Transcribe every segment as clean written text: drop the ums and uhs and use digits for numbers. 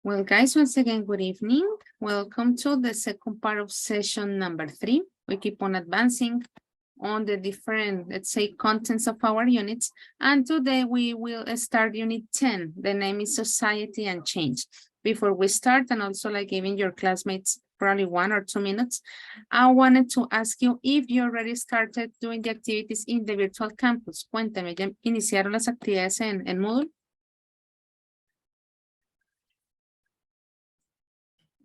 Well, guys, once again, good evening. Welcome to the second part of session number 3. We keep on advancing on the different, let's say, contents of our units. And today we will start unit 10. The name is Society and Change. Before we start, and also like giving your classmates probably 1 or 2 minutes, I wanted to ask you if you already started doing the activities in the virtual campus. Cuéntame, ¿ya iniciaron las actividades en Moodle?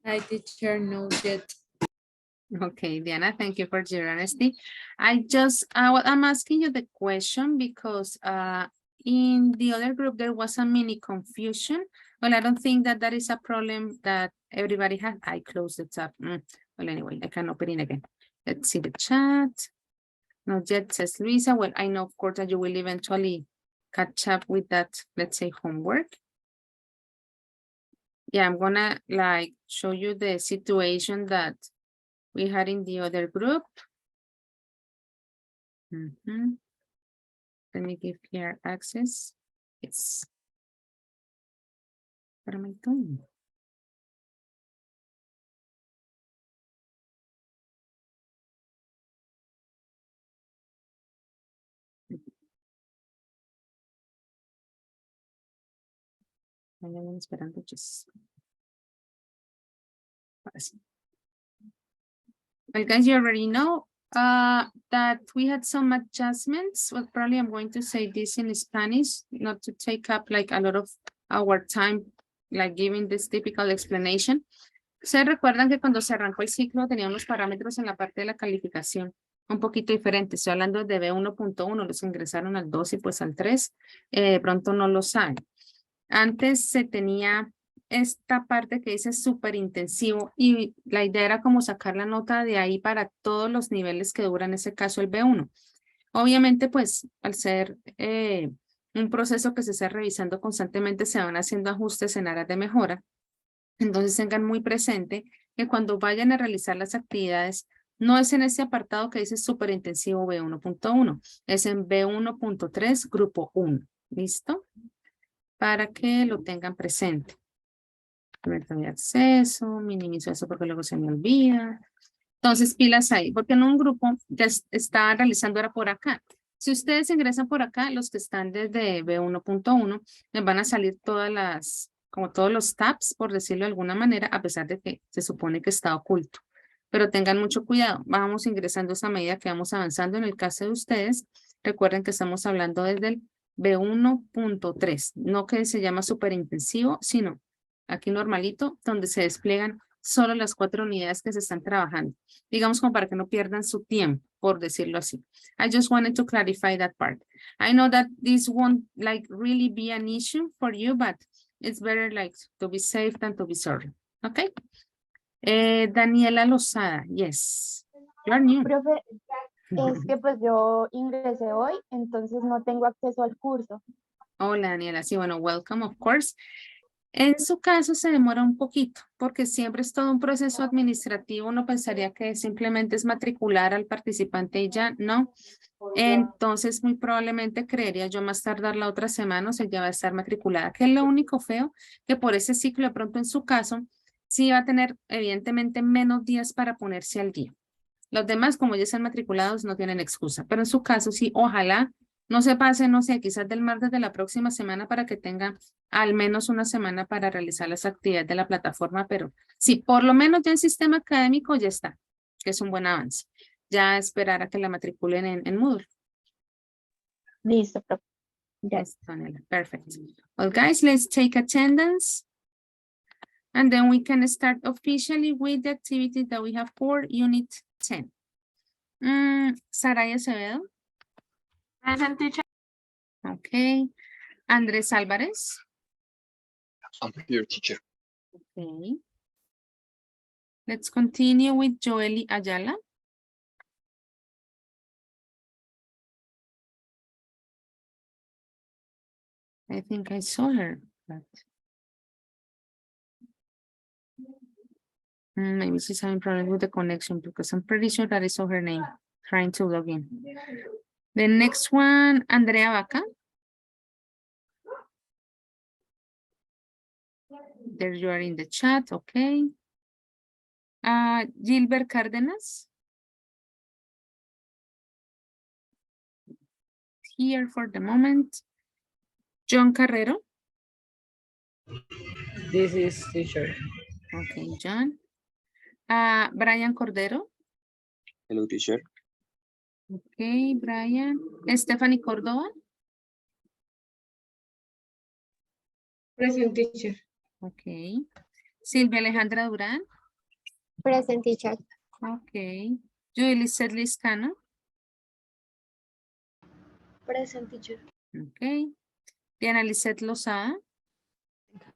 I teacher knows yet. Okay, Diana, thank you for your honesty. I'm asking you the question because in the other group, there was a mini confusion. Well, I don't think that that is a problem that everybody had. I closed the tab. Well, anyway, I can open it again. Let's see the chat. Not yet, says Luisa. Well, I know, of course, that you will eventually catch up with that, let's say, homework. Yeah, I'm gonna like show you the situation that we had in the other group. Let me give here access. It's what am I doing? Esperando just Así. Well, guys, you already know that we had some adjustments. Well, probably I'm going to say this in Spanish, not to take up like a lot of our time, like giving this typical explanation. Ustedes recuerdan que cuando se arrancó el ciclo tenía unos parámetros en la parte de la calificación un poquito diferentes. Estoy hablando de B1.1, los ingresaron al 2 y pues al 3. Pronto no lo saben. Antes se tenía esta parte que dice súper intensivo y la idea era como sacar la nota de ahí para todos los niveles que duran, en ese caso el B1. Obviamente, pues al ser un proceso que se está revisando constantemente, se van haciendo ajustes en áreas de mejora. Entonces tengan muy presente que cuando vayan a realizar las actividades, no es en ese apartado que dice súper intensivo B1.1, es en B1.3, grupo 1. ¿Listo? Para que lo tengan presente. Permítame de acceso, minimizo eso porque luego se me olvida. Entonces, pilas ahí, porque en un grupo ya está realizando ahora por acá. Si ustedes ingresan por acá, los que están desde B1.1, les van a salir todas las, como todos los tabs, por decirlo de alguna manera, a pesar de que se supone que está oculto. Pero tengan mucho cuidado, vamos ingresando esa medida que vamos avanzando. En el caso de ustedes, recuerden que estamos hablando desde el B1.3, no que se llama súper intensivo, sino aquí normalito, donde se despliegan solo las 4 unidades que se están trabajando. Digamos como para que no pierdan su tiempo, por decirlo así. I just wanted to clarify that part. I know that this won't like really be an issue for you, but it's better like to be safe than to be sorry. Okay? Daniela Lozada, yes. You are new. Profe, es que pues yo ingresé hoy, entonces no tengo acceso al curso. Hola Daniela, sí, bueno, welcome, of course. En su caso se demora un poquito, porque siempre es todo un proceso administrativo. Uno pensaría que simplemente es matricular al participante y ya, no. Entonces, muy probablemente creería yo más tardar la otra semana, o sea, ya va a estar matriculada, que es lo único feo, que por ese ciclo, de pronto en su caso, sí va a tener evidentemente menos días para ponerse al día. Los demás, como ya están matriculados, no tienen excusa, pero en su caso sí, ojalá no se pase, no sé, quizás del martes de la próxima semana para que tenga al menos una semana para realizar las actividades de la plataforma, pero sí, por lo menos ya en sistema académico ya está, que es un buen avance. Ya esperar a que la matriculen en Moodle. Listo, profe. Ya. Yes, Daniela, perfect. Well, guys, let's take attendance. And then we can start officially with the activities that we have for Unit 10. Saraya Acevedo. Present, teacher. Okay. Andrés Álvarez. I'm here, teacher. Okay. Let's continue with Joely Ayala. I think I saw her, but maybe she's having problems with the connection because I'm pretty sure that I saw her name trying to log in. The next one, Andrea Vaca. There you are in the chat, okay. Gilbert Cárdenas. Here for the moment. John Carrero. This is teacher. Okay, John. Brian Cordero. Hello, teacher. Okay, Brian. Stephanie Córdoba. Present, teacher. Okay. Silvia Alejandra Durán. Present, teacher. Okay. Julie Liscano. Present, teacher. Okay. Diana Lisette Lozada.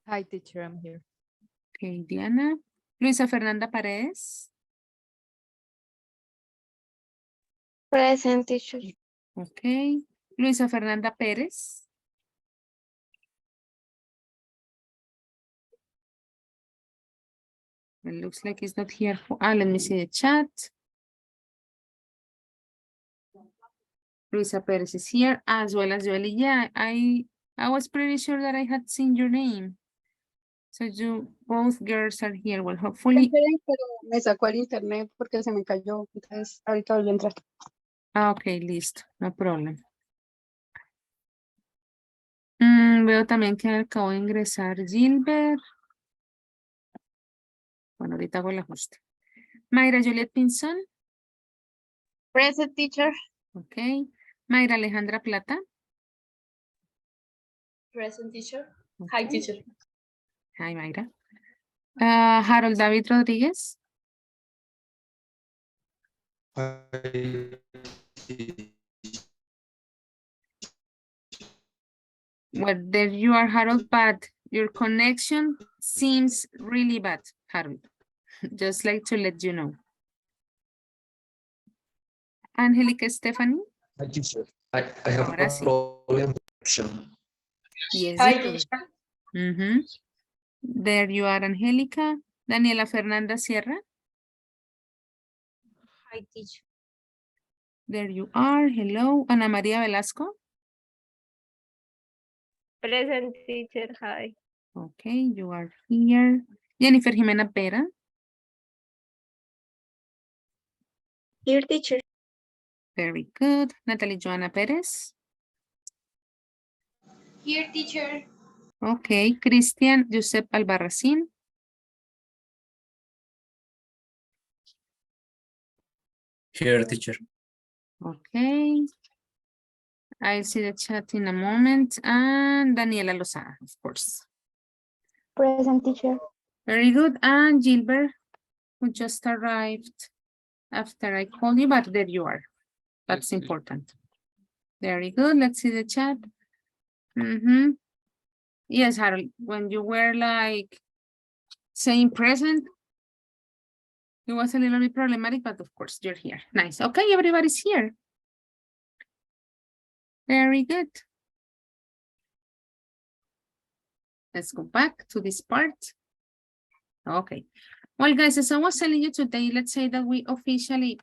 Hi, teacher, I'm here. Okay, Diana. Luisa Fernanda Paredes. Present, teacher. Okay. Luisa Fernanda Pérez. It looks like it's not here. Let me see the chat. Luisa Perez is here as well as Joely. Yeah, I was pretty sure that I had seen your name. So you both girls are here. Well, hopefully. Pero me sacó el internet porque se me cayó. Entonces, ahorita volví a entrar. Okay, listo. No problem. Veo también que acabo de ingresar Gilbert. Bueno, ahorita hago el ajuste. Mayra Juliet Pinzón. Present, teacher. Ok. Mayra Alejandra Plata. Present, teacher. Ok. teacher. Hi, Mayra. Harold David Rodríguez. Well, there you are, Harold, but your connection seems really bad, Harold. Just like to let you know. Angelica Stephanie. Hi, teacher. I have Ahora a sí. problem with connection. Yes, Hi, you do. teacher. Mhm. There you are, Angélica. Daniela Fernanda Sierra. Hi, teacher. There you are. Hello. Ana María Velasco. Present, teacher. Hi. Okay, you are here. Jennifer Jimena Pera. Here, teacher. Very good. Natalie Joana Pérez. Here, teacher. Okay. Cristian Josep Albarracín. Here, teacher. Okay. I'll see the chat in a moment. And Daniela Lozada, of course. Present, teacher. Very good. And Gilbert, who just arrived after I called you, but there you are. That's important. Very good. Let's see the chat. Yes, Harold, when you were like saying present, it was a little bit problematic, but of course you're here. Nice. Okay, everybody's here. Very good. Let's go back to this part. Okay. Well, guys, as I was telling you today, let's say that we officially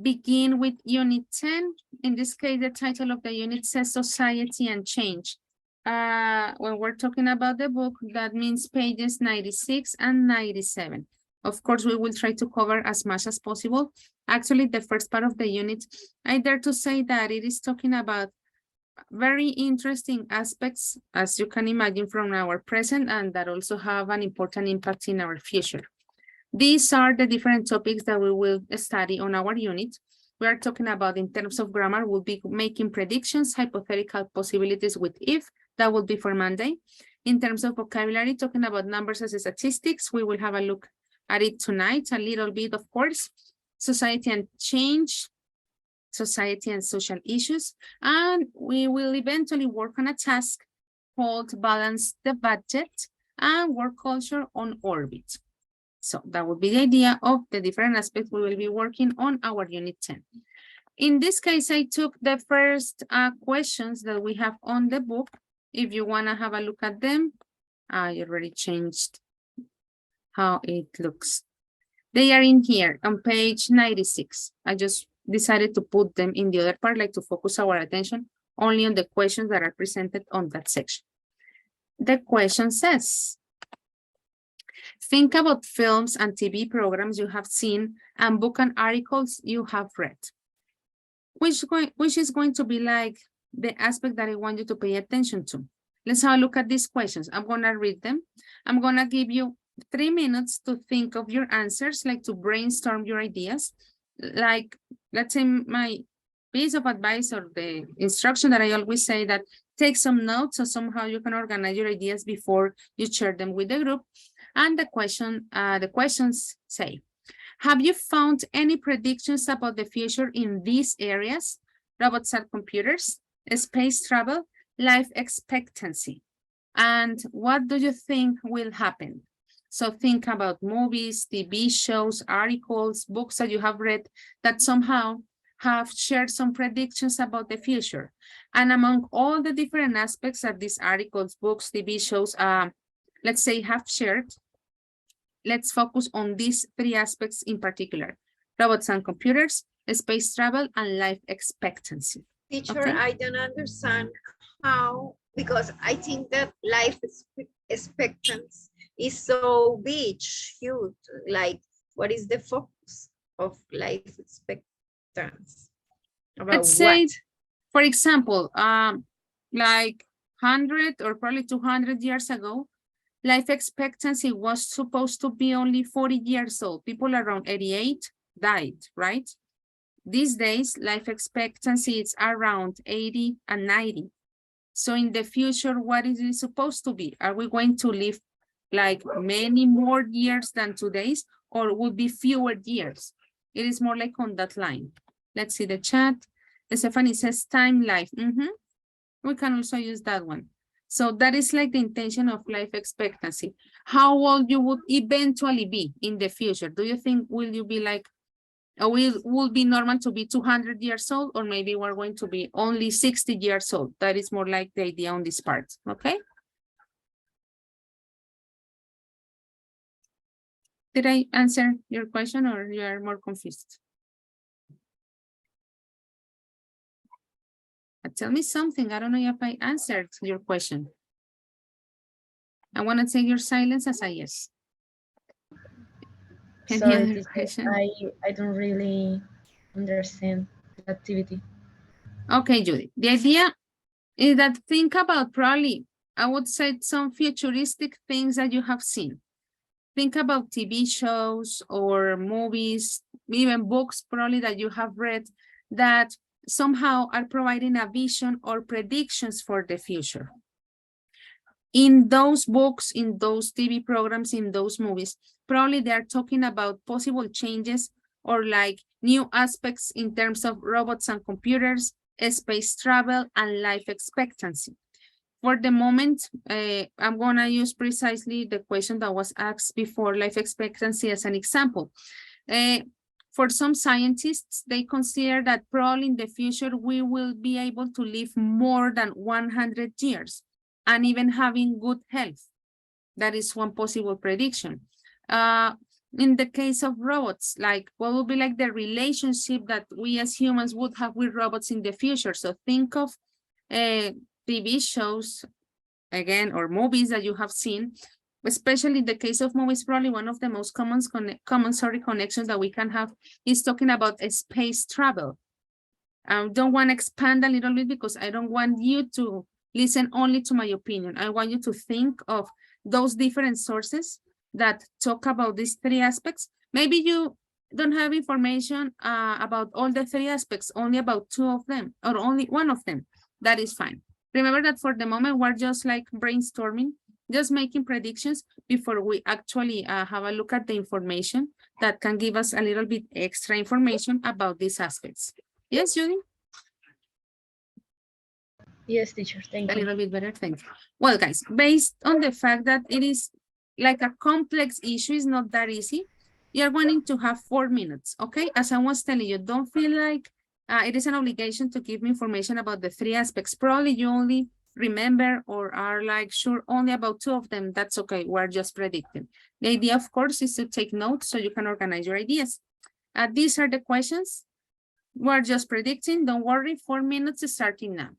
begin with Unit 10. In this case, the title of the unit says Society and Change. When we're talking about the book, that means pages 96 and 97. Of course, we will try to cover as much as possible. Actually, the first part of the unit, I dare to say that it is talking about very interesting aspects, as you can imagine, from our present, and that also have an important impact in our future. These are the different topics that we will study on our unit. We are talking about, in terms of grammar, we'll be making predictions, hypothetical possibilities with if, that will be for Monday. In terms of vocabulary, talking about numbers as statistics, we will have a look at it tonight, a little bit, of course. Society and change, society and social issues, and we will eventually work on a task called balance the budget and work culture on orbit. So that would be the idea of the different aspects we will be working on our unit 10. In this case, I took the first questions that we have on the book. If you want to have a look at them, I already changed how it looks. They are in here on page 96. I just decided to put them in the other part, like to focus our attention only on the questions that are presented on that section. The question says, think about films and TV programs you have seen and book and articles you have read. Which is going to be like the aspect that I want you to pay attention to. Let's have a look at these questions. I'm going to read them. I'm going to give you 3 minutes to think of your answers, like to brainstorm your ideas. Like, let's say my piece of advice or the instruction that I always say, that take some notes so somehow you can organize your ideas before you share them with the group. And the questions say, have you found any predictions about the future in these areas? Robots and computers, space travel, life expectancy. And what do you think will happen? So think about movies, TV shows, articles, books that you have read that somehow have shared some predictions about the future. And among all the different aspects that these articles, books, TV shows, let's say have shared, let's focus on these 3 aspects in particular: robots and computers, space travel, and life expectancy. Teacher, Okay. I don't understand how, because I think that life expectancy is so big, huge. Like, what is the focus of life expectancy? About Let's say, what? for example, like 100 or probably 200 years ago, life expectancy was supposed to be only 40 years old. People around 88 died, right? These days, life expectancy is around 80 and 90. So in the future, what is it supposed to be? Are we going to live like many more years than today's, or would be fewer years? It is more like on that line. Let's see the chat. Stephanie says time life. We can also use that one. So that is like the intention of life expectancy. How old you would eventually be in the future? Do you think will you be like, will be normal to be 200 years old, or maybe we're going to be only 60 years old? That is more like the idea on this part, okay? Did I answer your question, or you are more confused? Tell me something. I don't know if I answered your question. I want to take your silence as a yes. Any Sorry, other teacher, question? I don't really understand the activity. Okay, Judy. The idea is that think about probably, I would say, some futuristic things that you have seen. Think about TV shows or movies, even books probably that you have read that somehow are providing a vision or predictions for the future. In those books, in those TV programs, in those movies, probably they're talking about possible changes or like new aspects in terms of robots and computers, space travel, and life expectancy. For the moment, I'm gonna use precisely the question that was asked before, life expectancy as an example. For some scientists, they consider that probably in the future, we will be able to live more than 100 years and even having good health. That is one possible prediction. In the case of robots, like what would be like the relationship that we as humans would have with robots in the future? So think of TV shows, again, or movies that you have seen, especially in the case of movies, probably one of the most common connections that we can have is talking about space travel. I don't want to expand a little bit because I don't want you to listen only to my opinion. I want you to think of those different sources that talk about these three aspects. Maybe you don't have information about all the three aspects, only about two of them, or only one of them. That is fine. Remember that for the moment, we're just like brainstorming, just making predictions before we actually have a look at the information that can give us a little bit extra information about these aspects. Yes, Judy? Yes, teacher, thank A you. little bit better, thank you. Well, guys, based on the fact that it is like a complex issue, is not that easy, you're going to have 4 minutes, okay? As I was telling you, don't feel like it is an obligation to give me information about the three aspects. Probably you only remember or are like sure only about two of them. That's okay, we're just predicting. The idea, of course, is to take notes so you can organize your ideas. These are the questions. We're just predicting, don't worry, 4 minutes is starting now.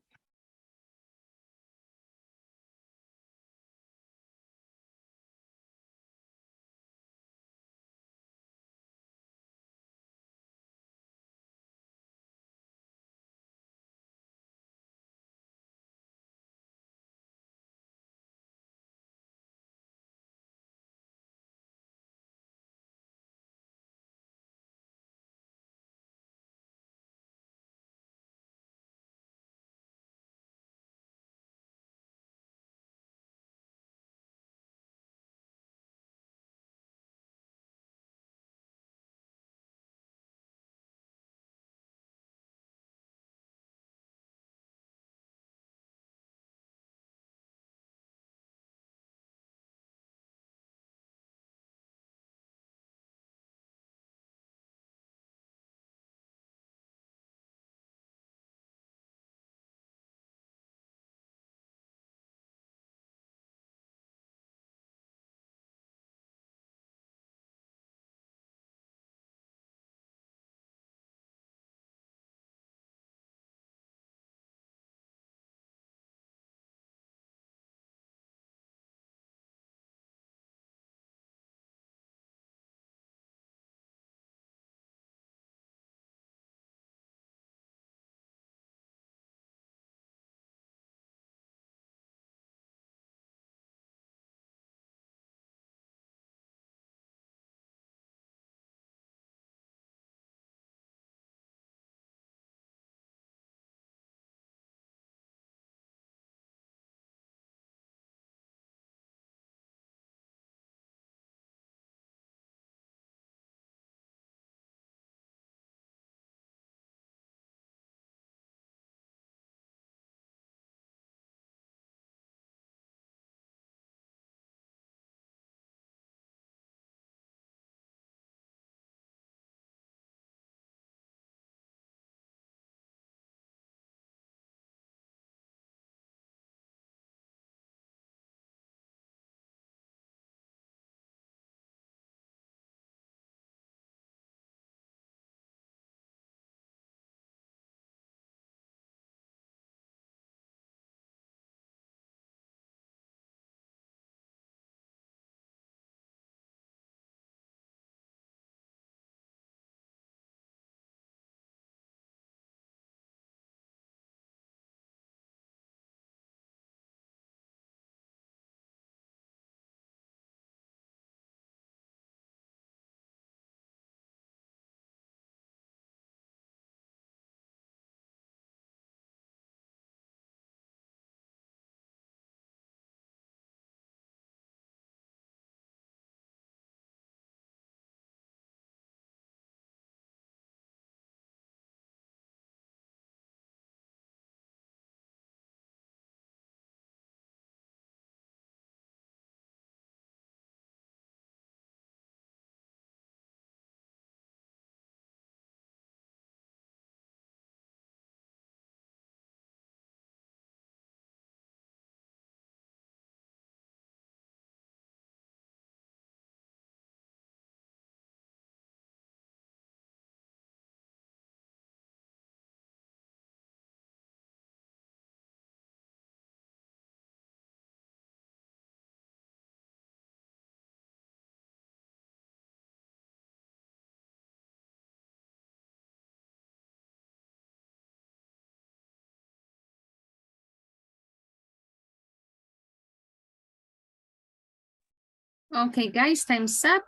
Okay, guys, time's up.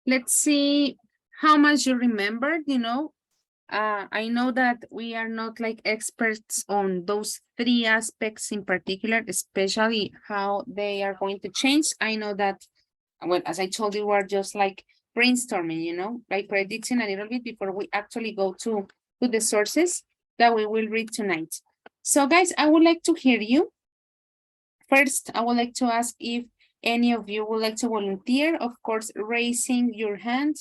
Let's see how much you remembered, I know that we are not like experts on those three aspects in particular, especially how they are going to change. I know that, well, as I told you, we're just like brainstorming, like predicting a little bit before we actually go to the sources that we will read tonight. So guys, I would like to hear you. First, I would like to ask if any of you would like to volunteer, of course, raising your hand,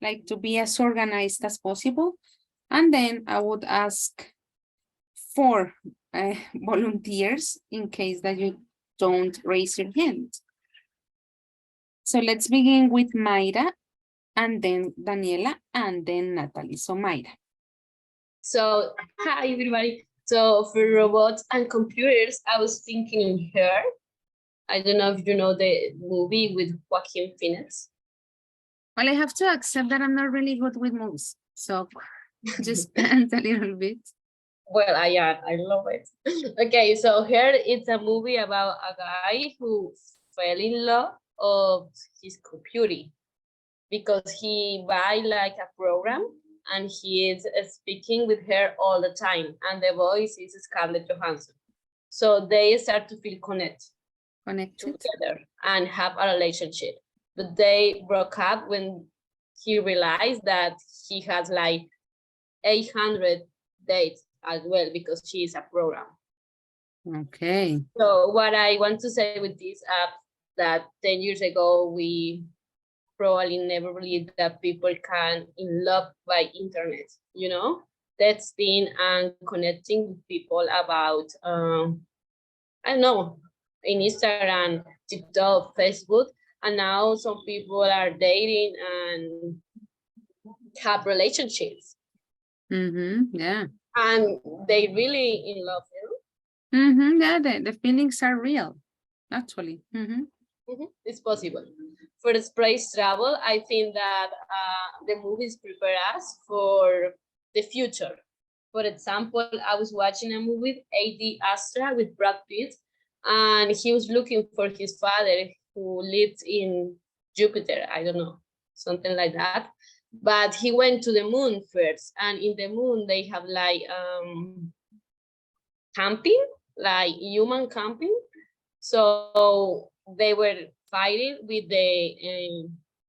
like to be as organized as possible. And then I would ask for volunteers in case that you don't raise your hand. So let's begin with Mayra, and then Daniela, and then Natalie. So Mayra. So, hi everybody. So for robots and computers, I was thinking in Her. I don't know if you know the movie with Joaquin Phoenix. Well, I have to accept that I'm not really good with movies. So just spend a little bit. Well, I love it. Okay, so Her, it's a movie about a guy who fell in love of his computer because he buy like a program and he is speaking with her all the time, and the voice is Scarlett Johansson. So they start to feel connected together and have a relationship. But they broke up when he realized that he has like 800 dates as well because she is a program. Okay. So what I want to say with this app, that 10 years ago, we probably never believed that people can in love by internet, texting and connecting with people about, I don't know, in Instagram, TikTok, Facebook, and now some people are dating and have relationships. Yeah. And they really in love, Yeah, the feelings are real, actually. It's possible. For the space travel, I think that the movies prepare us for the future. For example, I was watching a movie, AD Astra, with Brad Pitt, and he was looking for his father who lived in Jupiter, I don't know, something like that. But he went to the moon first, and in the moon they have like camping, like human camping. So they were fighting with the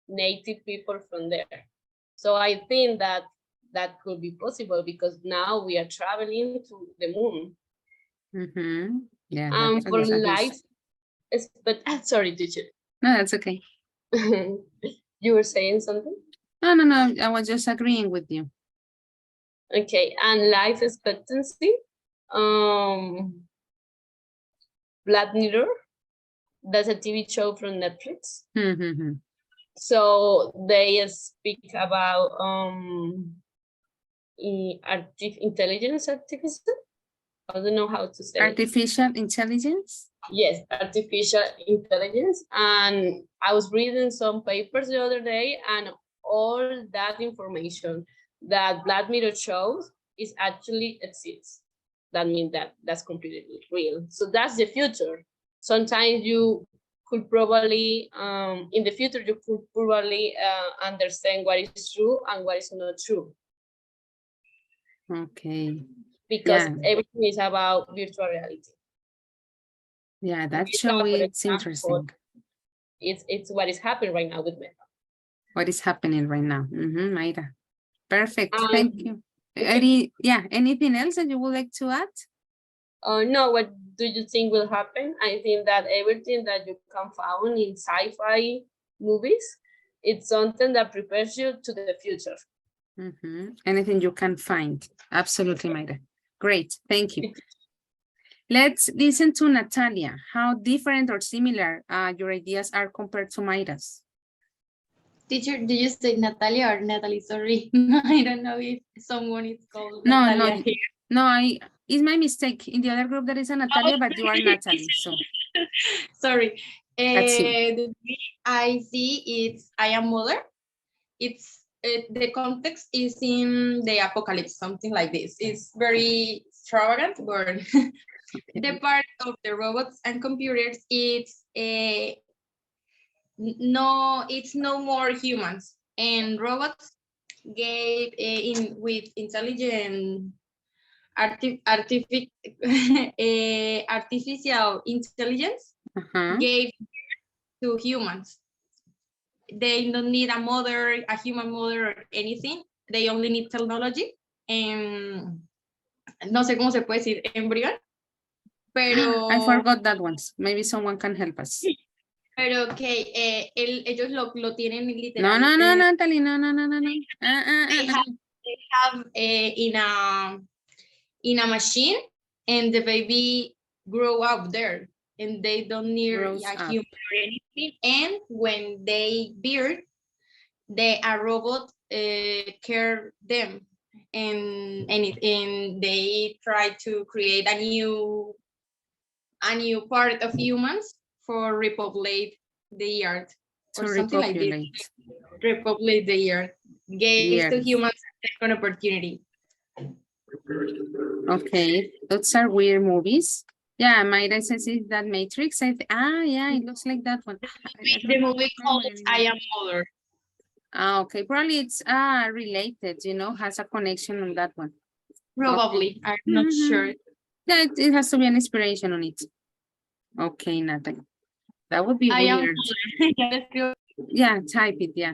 native people from there. So I think that that could be possible because now we are traveling to the moon. Yeah. For life, but sorry, teacher. No, that's okay. You were saying something? No, I was just agreeing with you. Okay, and life expectancy. Black Mirror, that's a TV show from Netflix. So they speak about artificial. I don't know how to say. Artificial intelligence? Yes, artificial intelligence. And I was reading some papers the other day, and all that information that Black Mirror shows is actually exists. That means that that's completely real. So that's the future. Sometimes you could probably, in the future, you could probably understand what is true and what is not true. Okay. Because everything is about virtual reality. Yeah, that show is interesting. It's what is happening right now with Meta. What is happening right now? Mayra. Perfect. Thank you. Anything else that you would like to add? No, what do you think will happen? I think that everything that you can find in sci-fi movies, it's something that prepares you to the future. Anything you can find. Absolutely, Mayra. Great. Thank you. Let's listen to Natalia. How different or similar your ideas are compared to Mayra's? Teacher, did you say Natalia or Natalie? Sorry, I don't know if someone is called Natalia here. No, it's my mistake. In the other group there is a Natalia, but you are Natalie. So sorry. The I see I am Muller. It's the context is in the apocalypse, something like this. It's very extravagant, but the part of the robots and computers, it's no, it's no more humans, and robots gave with intelligent artificial intelligence gave to humans. They don't need a mother, a human mother, or anything. They only need technology. And no sé cómo se puede decir embrión, pero I forgot that one. Maybe someone can help us. pero que ellos lo tienen No, literal. no, no, Natalie, no. They have in a machine, and the baby grow up there, and they don't need Grows a up. human or anything. And when they birth, a robot care them, and they try to create a new part of humans for repopulate the earth or To something like this. repopulate. Repopulate the earth, gave to Yes. humans a second opportunity. Okay, those are weird movies. Yeah, Mayra says it's that Matrix. Yeah, it looks like that one. The movie called I Am Mother. Okay, probably it's related, has a connection on that one. Probably, I'm not sure. Yeah, it has to be an inspiration on it. Okay, Natalie. That would be I Am weird. Mother. Yeah, type it, yeah.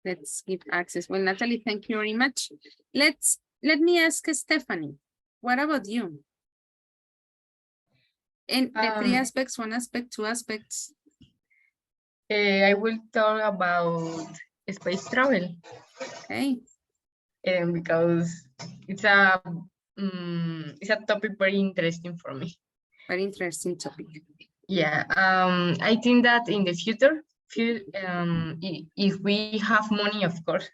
Let's give access. Well, Natalie, thank you very much. Let me ask Stephanie, what about you? In the 3 aspects, 1 aspect, 2 aspects. I will talk about space travel. Okay. Because it's a topic very interesting for me. Very interesting topic. Yeah, I think that in the future, if we have money, of course,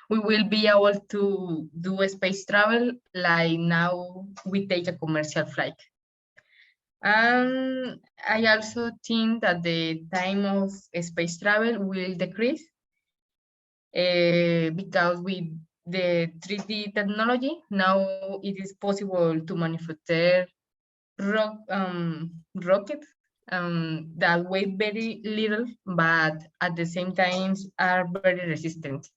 we will be able to do a space travel like now we take a commercial flight. I also think that the time of space travel will decrease because with the 3D technology, now it is possible to manufacture rockets that weigh very little, but at the same time are very resistant,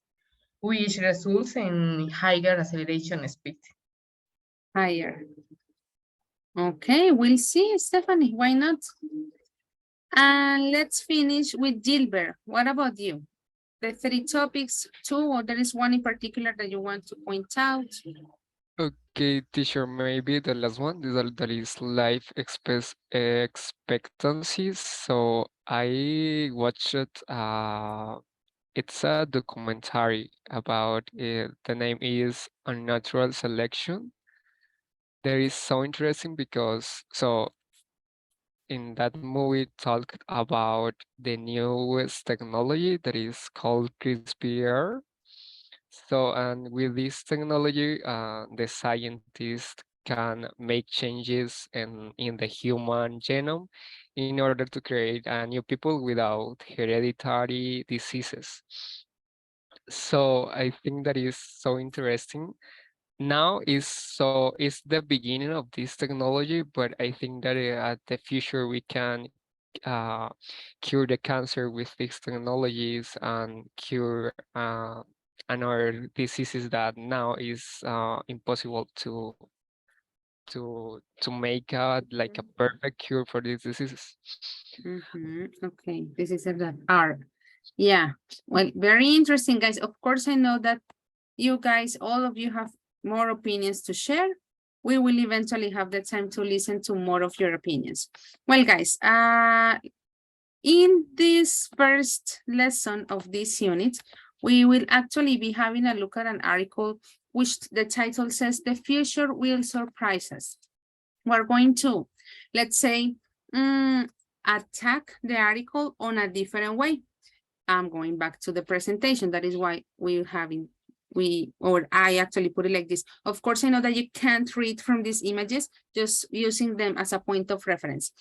which results in higher acceleration speed. Higher. Okay, we'll see, Stephanie. Why not? And let's finish with Gilbert. What about you? The 3 topics, 2, or there is one in particular that you want to point out? Okay, teacher, maybe the last one that is life expectancy. So I watched it's a documentary about it. The name is Unnatural Selection. That is so interesting because in that movie talked about the newest technology that is called CRISPR. So, and with this technology, the scientists can make changes in the human genome in order to create new people without hereditary diseases. So I think that is so interesting. Now is the beginning of this technology, but I think that at the future we can cure the cancer with these technologies and cure another diseases that now is impossible to make like a perfect cure for these diseases. Okay, this is that R. Yeah, well, very interesting, guys. Of course, I know that you guys, all of you have more opinions to share. We will eventually have the time to listen to more of your opinions. Well, guys, in this first lesson of this unit, we will actually be having a look at an article which the title says, "The future will surprise us." We're going to, let's say, attack the article on a different way. I'm going back to the presentation. That is why I actually put it like this. Of course, I know that you can't read from these images, just using them as a point of reference.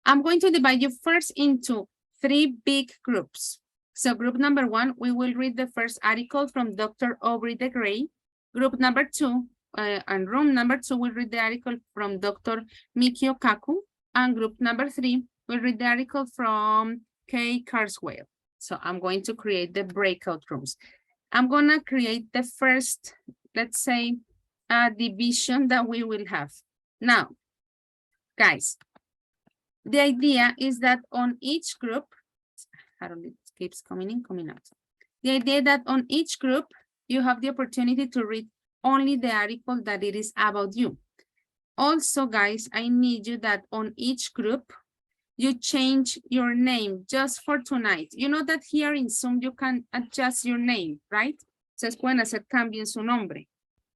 I'm going to divide you first into 3 big groups. So group number 1, we will read the first article from Dr. Aubrey de Grey. Group number 2, and room number 2 will read the article from Dr. Mikio Kaku. And group number 3, we'll read the article from Kay Carswell. So I'm going to create the breakout rooms. I'm gonna create the first, let's say, division that we will have. Now, guys, the idea is that on each group, I don't know, it keeps coming in, coming out. The idea that on each group, you have the opportunity to read only the article that it is about you. Also, guys, I need you that on each group, you change your name just for tonight. You know that here in Zoom, you can adjust your name, right? Ustedes pueden hacer cambio en su nombre.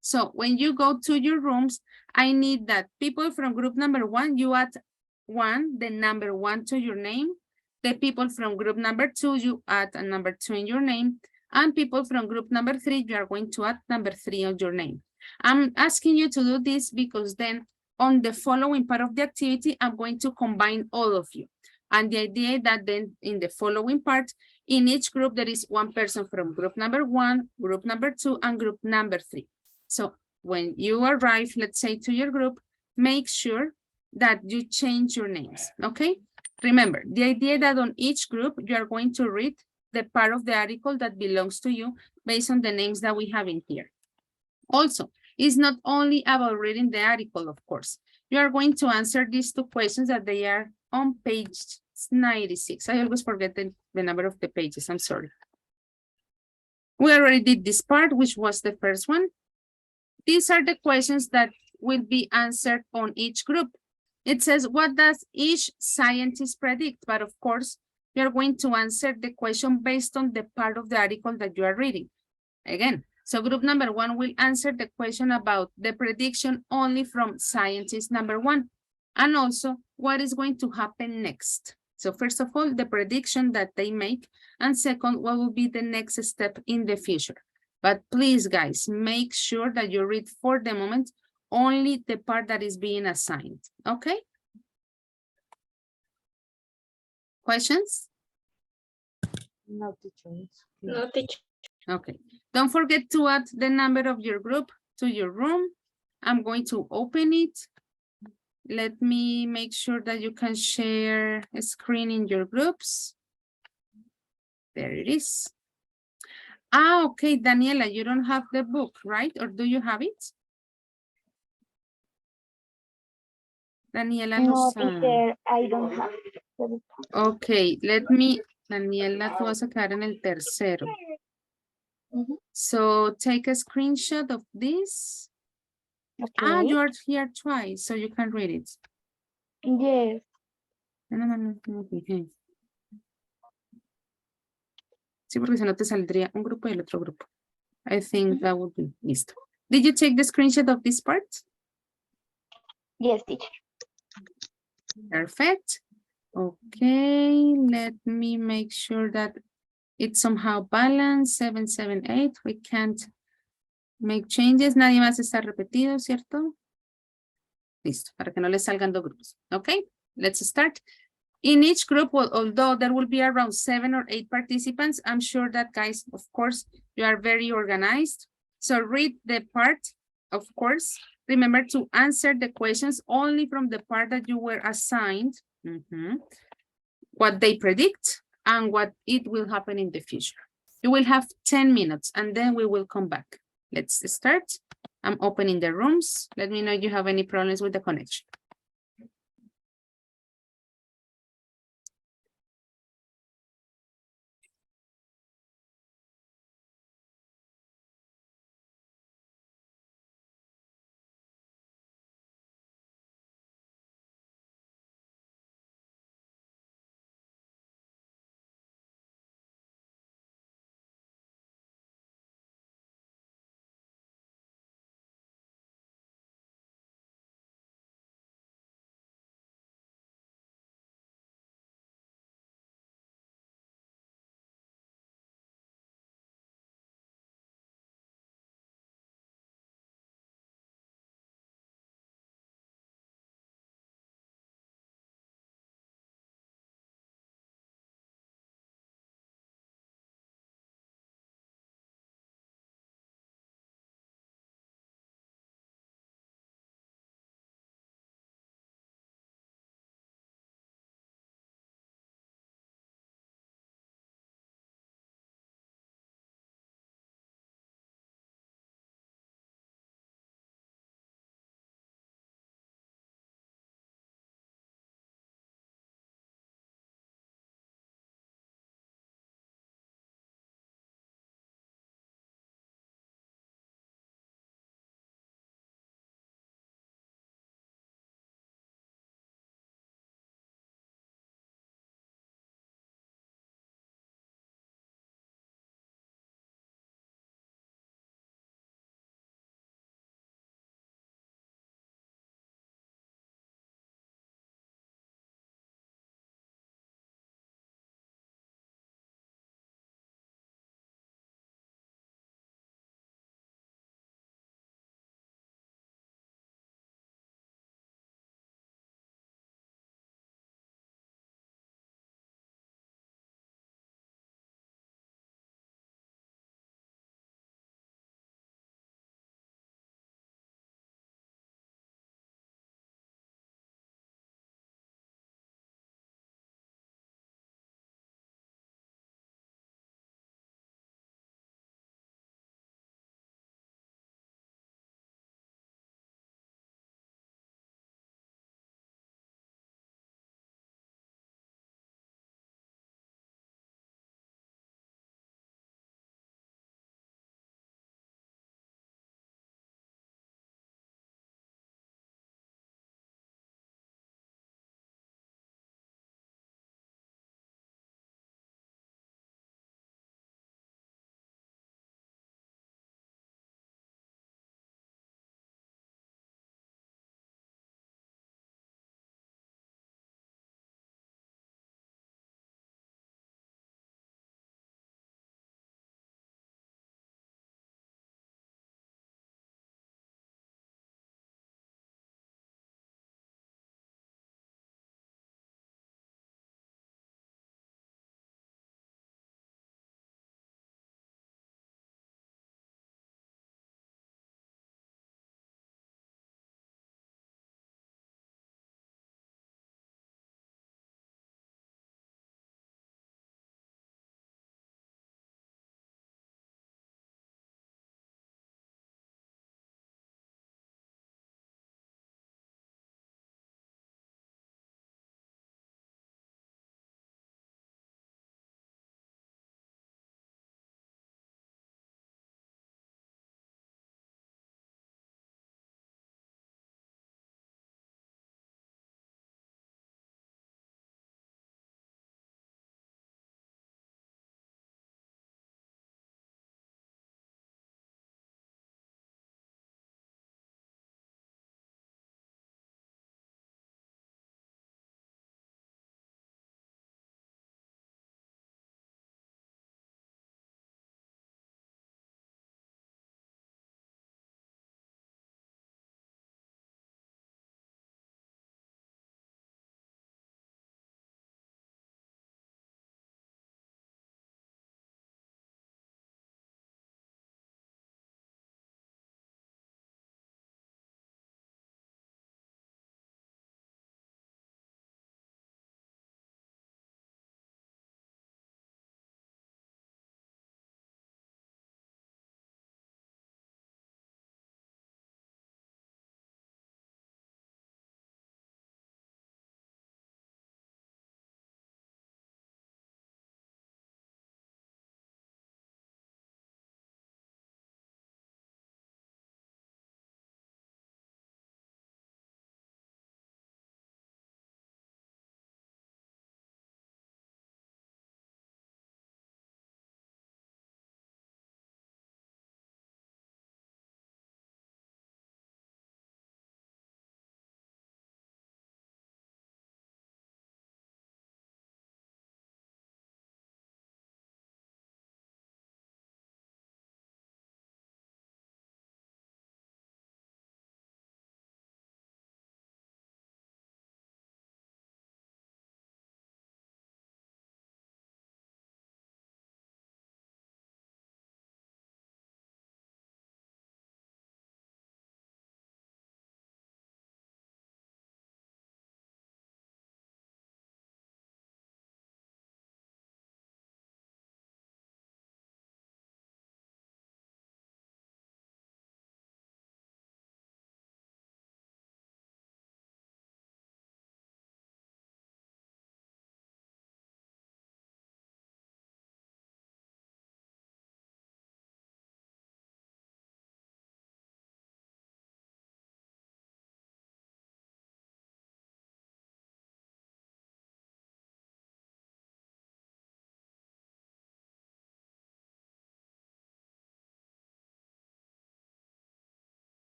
So when you go to your rooms, I need that people from group number 1, you add 1, the number 1 to your name. The people from group number 2, you add a number 2 in your name. And people from group number 3, you are going to add number 3 on your name. I'm asking you to do this because then on the following part of the activity, I'm going to combine all of you. And the idea that then in the following part, in each group, there is one person from group number 1, group number 2, and group number 3. So when you arrive, let's say to your group, make sure that you change your names, okay? Remember, the idea that on each group, you are going to read the part of the article that belongs to you based on the names that we have in here. Also, it's not only about reading the article, of course. You are going to answer these 2 questions that they are on page 96. I always forget the number of the pages, I'm sorry. We already did this part, which was the first one. These are the questions that will be answered on each group. It says, what does each scientist predict? But of course, you're going to answer the question based on the part of the article that you are reading. Again, so group number 1 will answer the question about the prediction only from scientist number 1. And also what is going to happen next. So first of all, the prediction that they make. And second, what will be the next step in the future. But please, guys, make sure that you read for the moment only the part that is being assigned, okay? Questions? No, teacher. No, teacher. Okay, don't forget to add the number of your group to your room. I'm going to open it. Let me make sure that you can share a screen in your groups. There it is. Ah, okay, Daniela, you don't have the book, right? Or do you have it? Daniela No, Lozano. teacher, I don't have. Okay, let me, Daniela, tú vas a quedar en el tercero. So take a screenshot of this. Okay. Ah, you are here twice, so you can read it. Yes. No, fijé. Sí, porque si no te saldría un grupo y el otro grupo. I think that would be listo. Did you take the screenshot of this part? Yes, teacher. Perfect. Okay, let me make sure that it's somehow balanced. 778. We can't make changes. Nadie más está repetido, ¿cierto? Listo, para que no les salgan 2 grupos. Okay, let's start. In each group, well, although there will be around 7 or 8 participants, I'm sure that, guys, of course, you are very organized. So read the part, of course. Remember to answer the questions only from the part that you were assigned, what they predict, and what it will happen in the future. You will have 10 minutes, and then we will come back. Let's start. I'm opening the rooms. Let me know if you have any problems with the connection.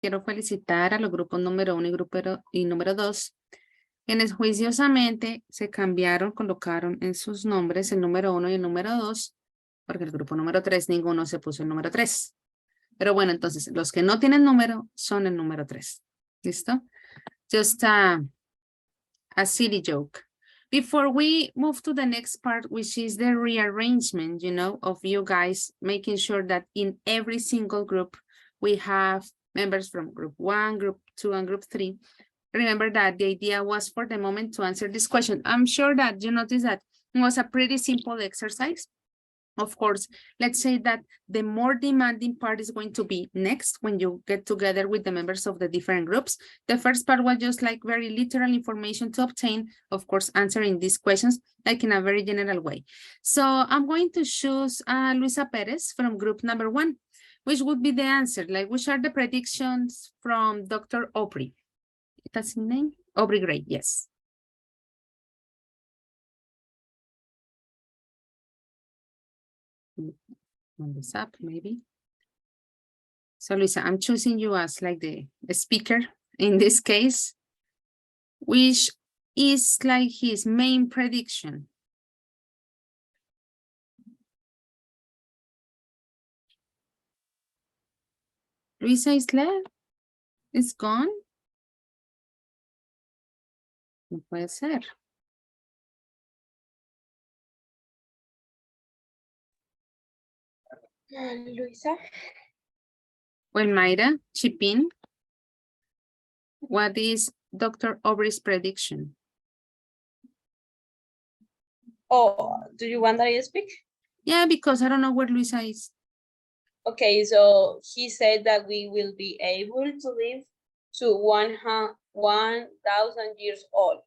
quiero felicitar a los grupos número 1 y número 2, quienes juiciosamente se cambiaron, colocaron en sus nombres el número 1 y el número 2, porque el grupo número 3, ninguno se puso el número 3. Pero bueno, entonces, los que no tienen número son el número 3. ¿Listo? Just a silly joke. Before we move to the next part, which is the rearrangement, you know, of you guys, making sure that in every single group, we have members from group 1, group 2, and group 3. Remember that the idea was for the moment to answer this question. I'm sure that you noticed that it was a pretty simple exercise. Of course, let's say that the more demanding part is going to be next when you get together with the members of the different groups. The first part was just like very literal information to obtain, of course, answering these questions like in a very general way. So I'm going to choose Luisa Perez from group number 1, which would be the answer, like which are the predictions from Dr. Aubrey. That's his name? Aubrey Gray, yes. On this app, maybe. So Luisa, I'm choosing you as like the speaker in this case, which is like his main prediction. Luisa is left, it's gone. No puede ser. Luisa. Well, Mayra, chip in. What is Dr. Aubrey's prediction? Oh, do you want that I speak? Yeah, because I don't know where Luisa is. Okay, so he said that we will be able to live to 1,000 years old.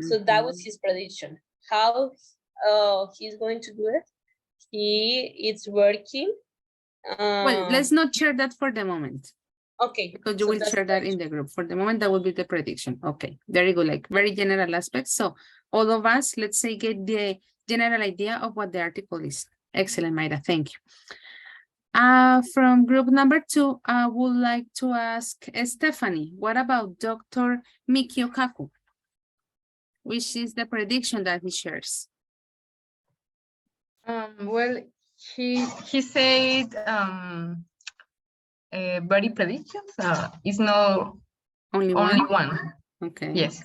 So that was his prediction. How he's going to do it? He is working. Well, let's not share that for the moment. Okay. Because you will share that in the group. For the moment, that will be the prediction. Okay, very good, like very general aspects. So all of us, let's say, get the general idea of what the article is. Excellent, Mayra, thank you. From group number 2, I would like to ask Stephanie, what about Dr. Mikio Kaku? Which is the prediction that he shares? Well, he said very predictions. It's not only one. Okay. Yes.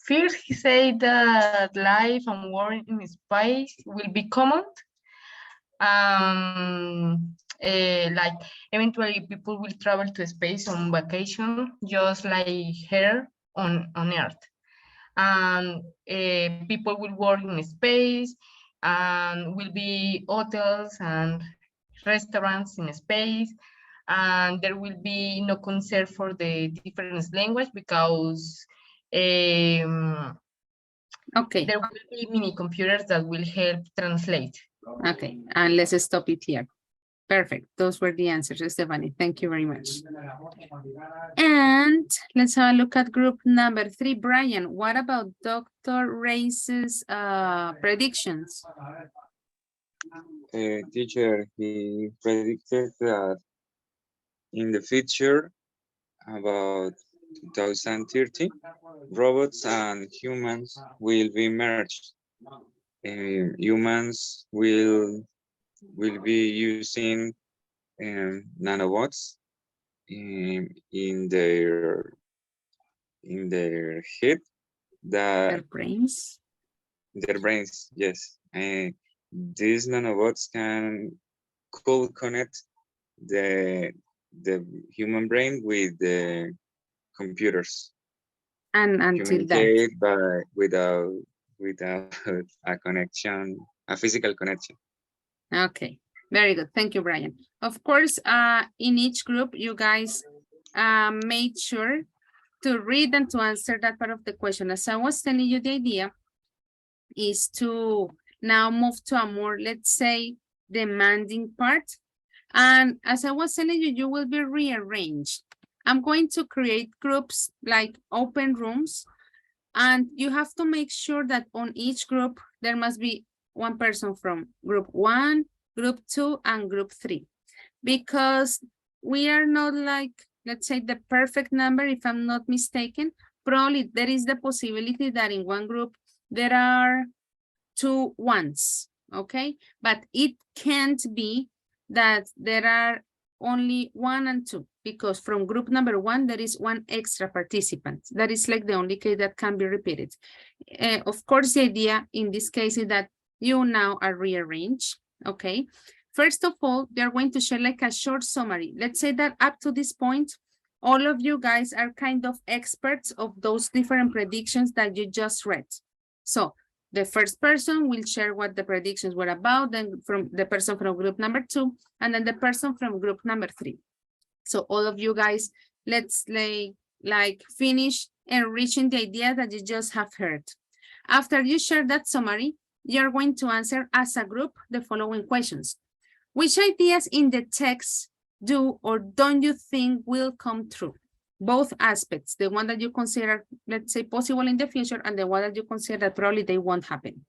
First, he said that life and work in space will be common. Like eventually people will travel to space on vacation, just like here on Earth. And people will work in space, and will be hotels and restaurants in space, and there will be no concern for the different language because okay, there will be mini computers that will help translate. Okay, and let's stop it here. Perfect. Those were the answers, Stephanie. Thank you very much. And let's have a look at group number 3. Brian, what about Dr. Reyes's predictions? Teacher, he predicted that in the future, about 2030, robots and humans will be merged. Humans will be using nanobots in their head, Their brains. Their brains, yes. These nanobots could connect the human brain with the computers. And until that, without a connection, a physical connection. Okay, very good. Thank you, Brian. Of course, in each group, you guys made sure to read and to answer that part of the question. As I was telling you, the idea is to now move to a more, let's say, demanding part. And as I was telling you, you will be rearranged. I'm going to create groups like open rooms, and you have to make sure that on each group, there must be one person from group 1, group 2, and group 3. Because we are not like, let's say, the perfect number, if I'm not mistaken. Probably there is the possibility that in one group there are 2 ones, okay? But it can't be that there are only 1 and 2, because from group number 1, there is 1 extra participant. That is like the only case that can be repeated. Of course, the idea in this case is that you now are rearranged, okay? First of all, we are going to share like a short summary. Let's say that up to this point, all of you guys are kind of experts of those different predictions that you just read. So the first person will share what the predictions were about, then from the person from group number 2, and then the person from group number 3. So all of you guys, let's like finish enriching the idea that you just have heard. After you share that summary, you're going to answer as a group the following questions. Which ideas in the text do or don't you think will come true? Both aspects, the one that you consider, let's say, possible in the future, and the one that you consider that probably they won't happen.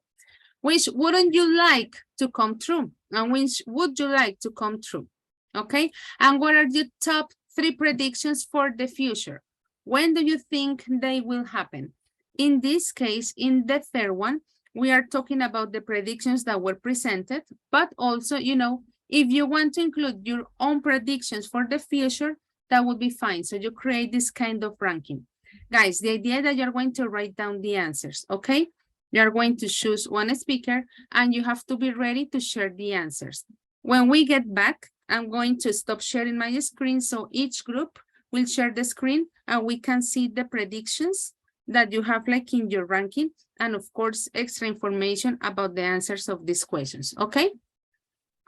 Which wouldn't you like to come true? And which would you like to come true? Okay, and what are your top 3 predictions for the future? When do you think they will happen? In this case, in the third one, we are talking about the predictions that were presented, but also, you know, if you want to include your own predictions for the future, that would be fine. So you create this kind of ranking. Guys, the idea that you're going to write down the answers, okay? You're going to choose one speaker and you have to be ready to share the answers. When we get back, I'm going to stop sharing my screen so each group will share the screen and we can see the predictions that you have like in your ranking, and of course, extra information about the answers of these questions, okay?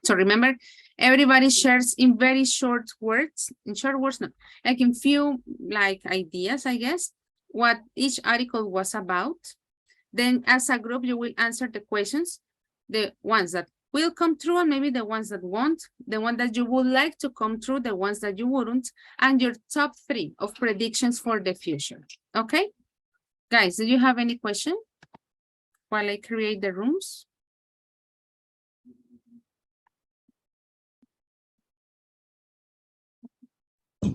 So remember, everybody shares in very short words, no, like in few like ideas, I guess, what each article was about. Then as a group, you will answer the questions, the ones that will come true and maybe the ones that won't, the one that you would like to come true, the ones that you wouldn't, and your top 3 of predictions for the future, okay? Guys, do you have any question while I create the rooms?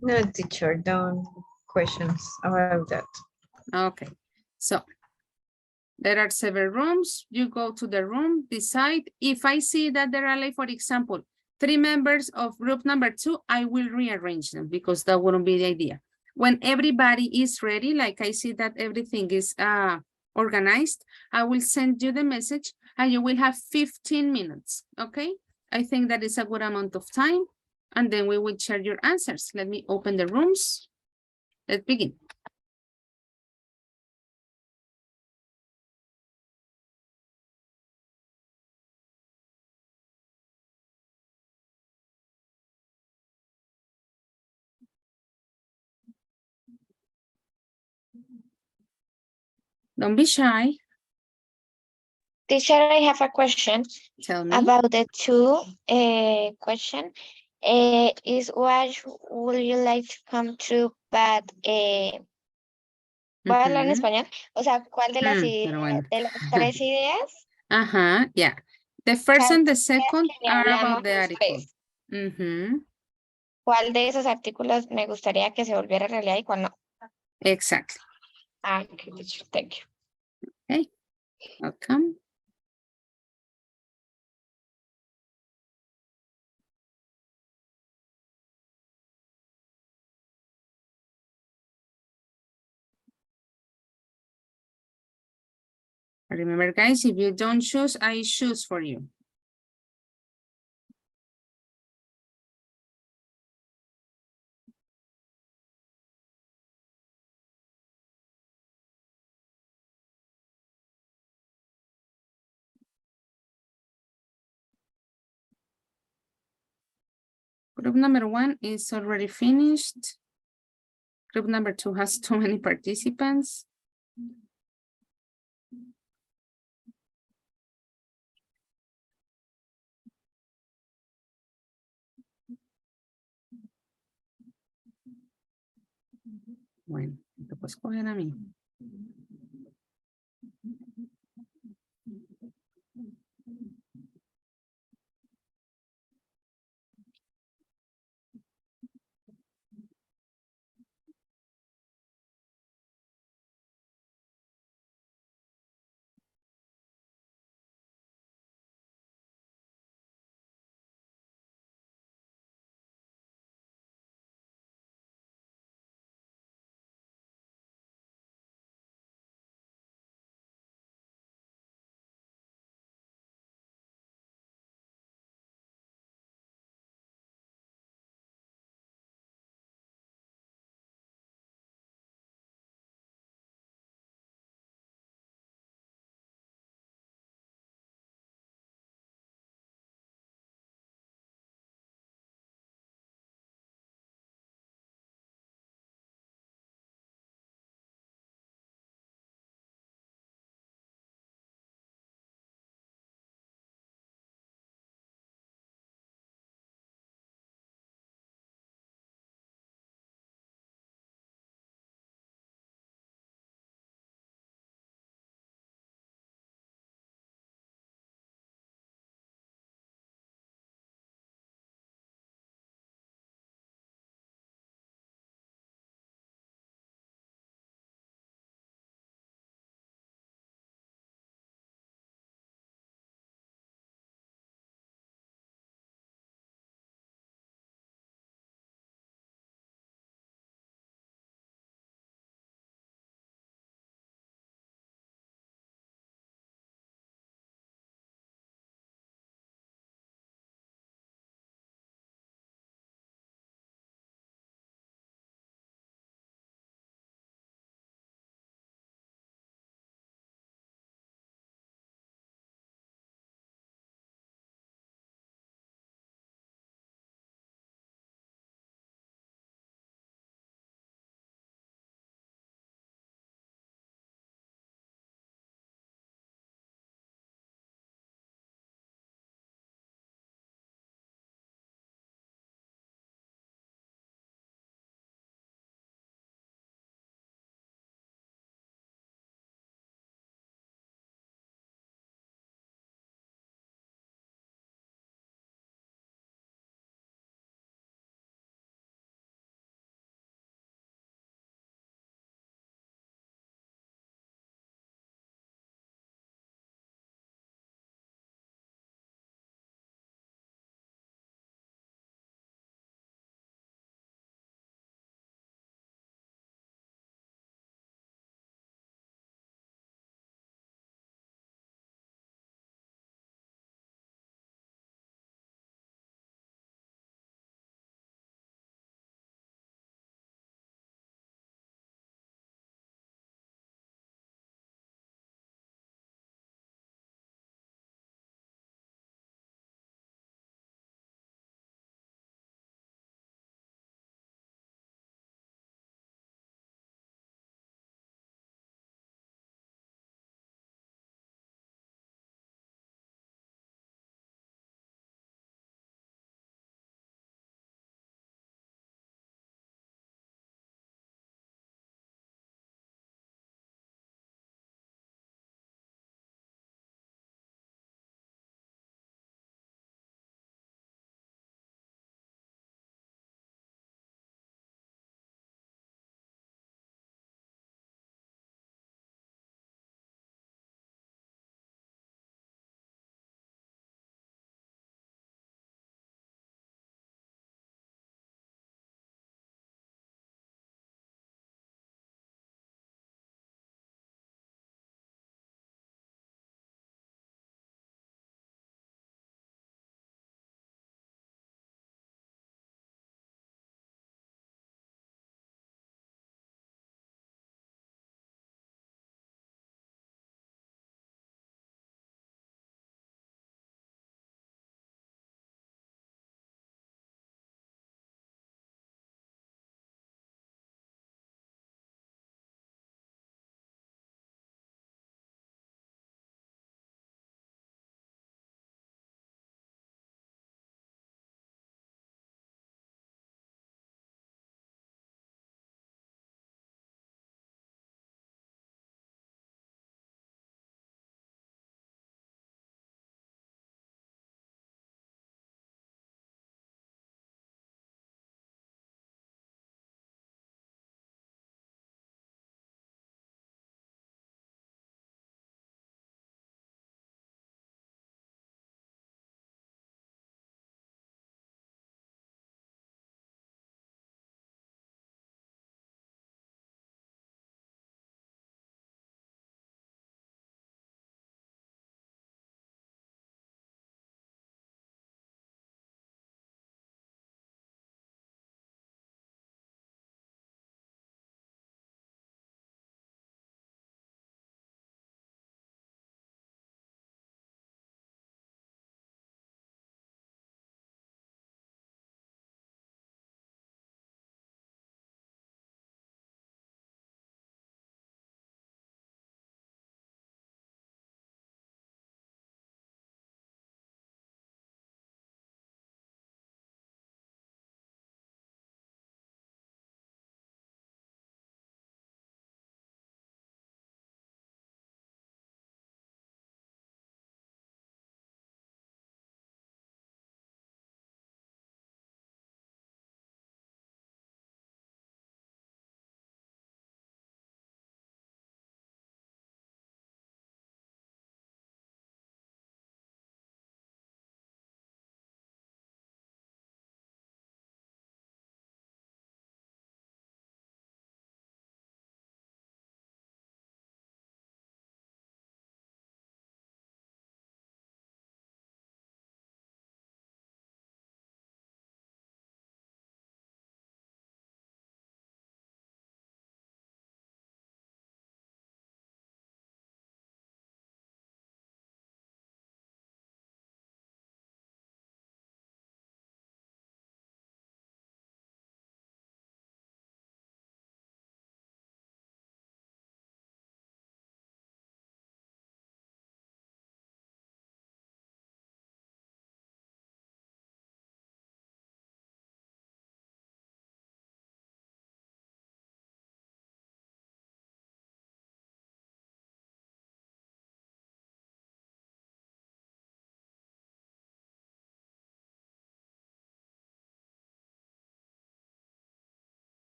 No, teacher, don't questions about that. Okay, so there are several rooms. You go to the room, decide. If I see that there are, like, for example, 3 members of group number 2, I will rearrange them because that wouldn't be the idea. When everybody is ready, like I see that everything is organized, I will send you the message and you will have 15 minutes, okay? I think that is a good amount of time. And then we will share your answers. Let me open the rooms. Let's begin. Don't be shy. Teacher, I have a question. Tell me. About the 2 question. Is what would you like to come true, but voy a hablar en español. O sea, ¿cuál de las, bueno. de las 3 ideas? Yeah. The first and the second que are hablamos about the article. ¿Cuál de esos artículos me gustaría que se volviera realidad y cuál no? Exactly. Okay, teacher, thank you. Okay, welcome. Remember, guys, if you don't choose, I choose for you. Group number 1 is already finished. Group number 2 has too many participants. Bueno, te puedes coger a mí.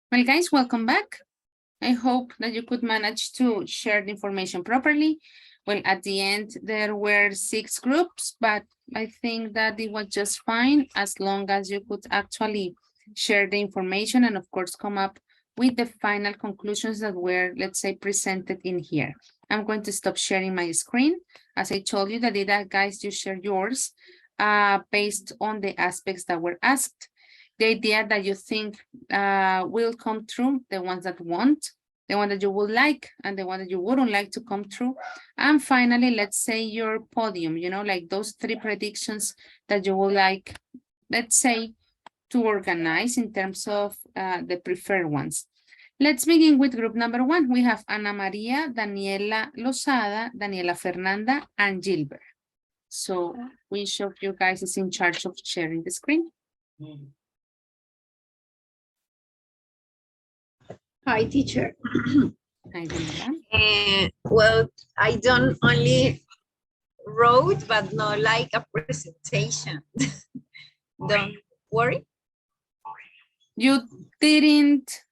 Well, guys, welcome back. I hope that you could manage to share the information properly. Well, at the end, there were 6 groups, but I think that it was just fine as long as you could actually share the information and of course come up with the final conclusions that were, let's say, presented in here. I'm going to stop sharing my screen. As I told you, the data, guys, you share yours based on the aspects that were asked. The idea that you think will come true, the ones that won't, the one that you would like, and the one that you wouldn't like to come true. And finally, let's say your podium, you know, like those 3 predictions that you would like, let's say, to organize in terms of the preferred ones. Let's begin with group number 1. We have Ana Maria, Daniela Lozada, Daniela Fernanda, and Gilbert. So which of you guys is in charge of sharing the screen? Hi, teacher. Hi, Daniela. Well, I don't only wrote, but not like a presentation. Don't worry. You didn't.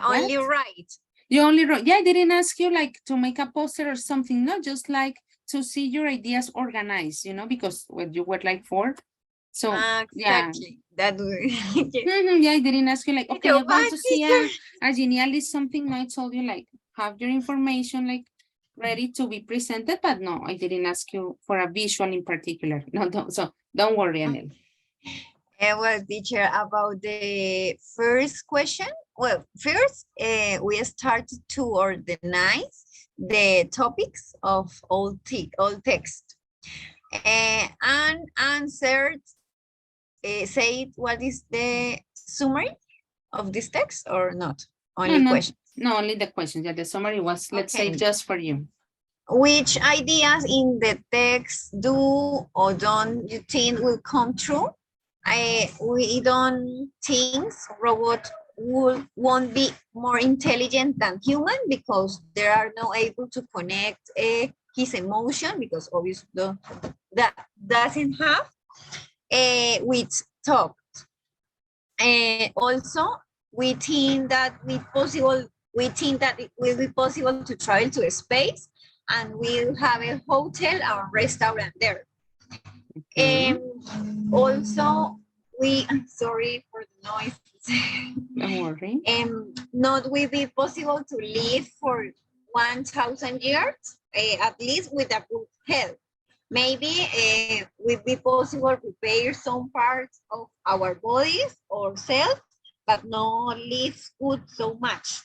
Only write. You only wrote. Yeah, I didn't ask you like to make a poster or something. No, just like to see your ideas organized, you know, because when you were like 4. So exactly. Yeah. That Yeah, I didn't ask you like, okay, I want to see teacher. a genial something. No, I told you like have your information like ready to be presented, but no, I didn't ask you for a visual in particular. No, so don't worry, Anel. Well, teacher, about the first question. Well, first, we started to organize the topics of all text and answered, say what is the summary of this text or not? Only questions. No, only the questions. Yeah, the summary was, let's say, just for you. Which ideas in the text do or don't you think will come true? We don't think robot won't be more intelligent than human because they are not able to connect his emotion because obviously that doesn't have with thought. Also, we think that it will be possible to travel to space, and we'll have a hotel or restaurant there. Also, sorry for the noise. Don't worry. Not will be possible to live for 1,000 years, at least with a good health. Maybe will be possible to repair some parts of our bodies or cells, but not live good so much.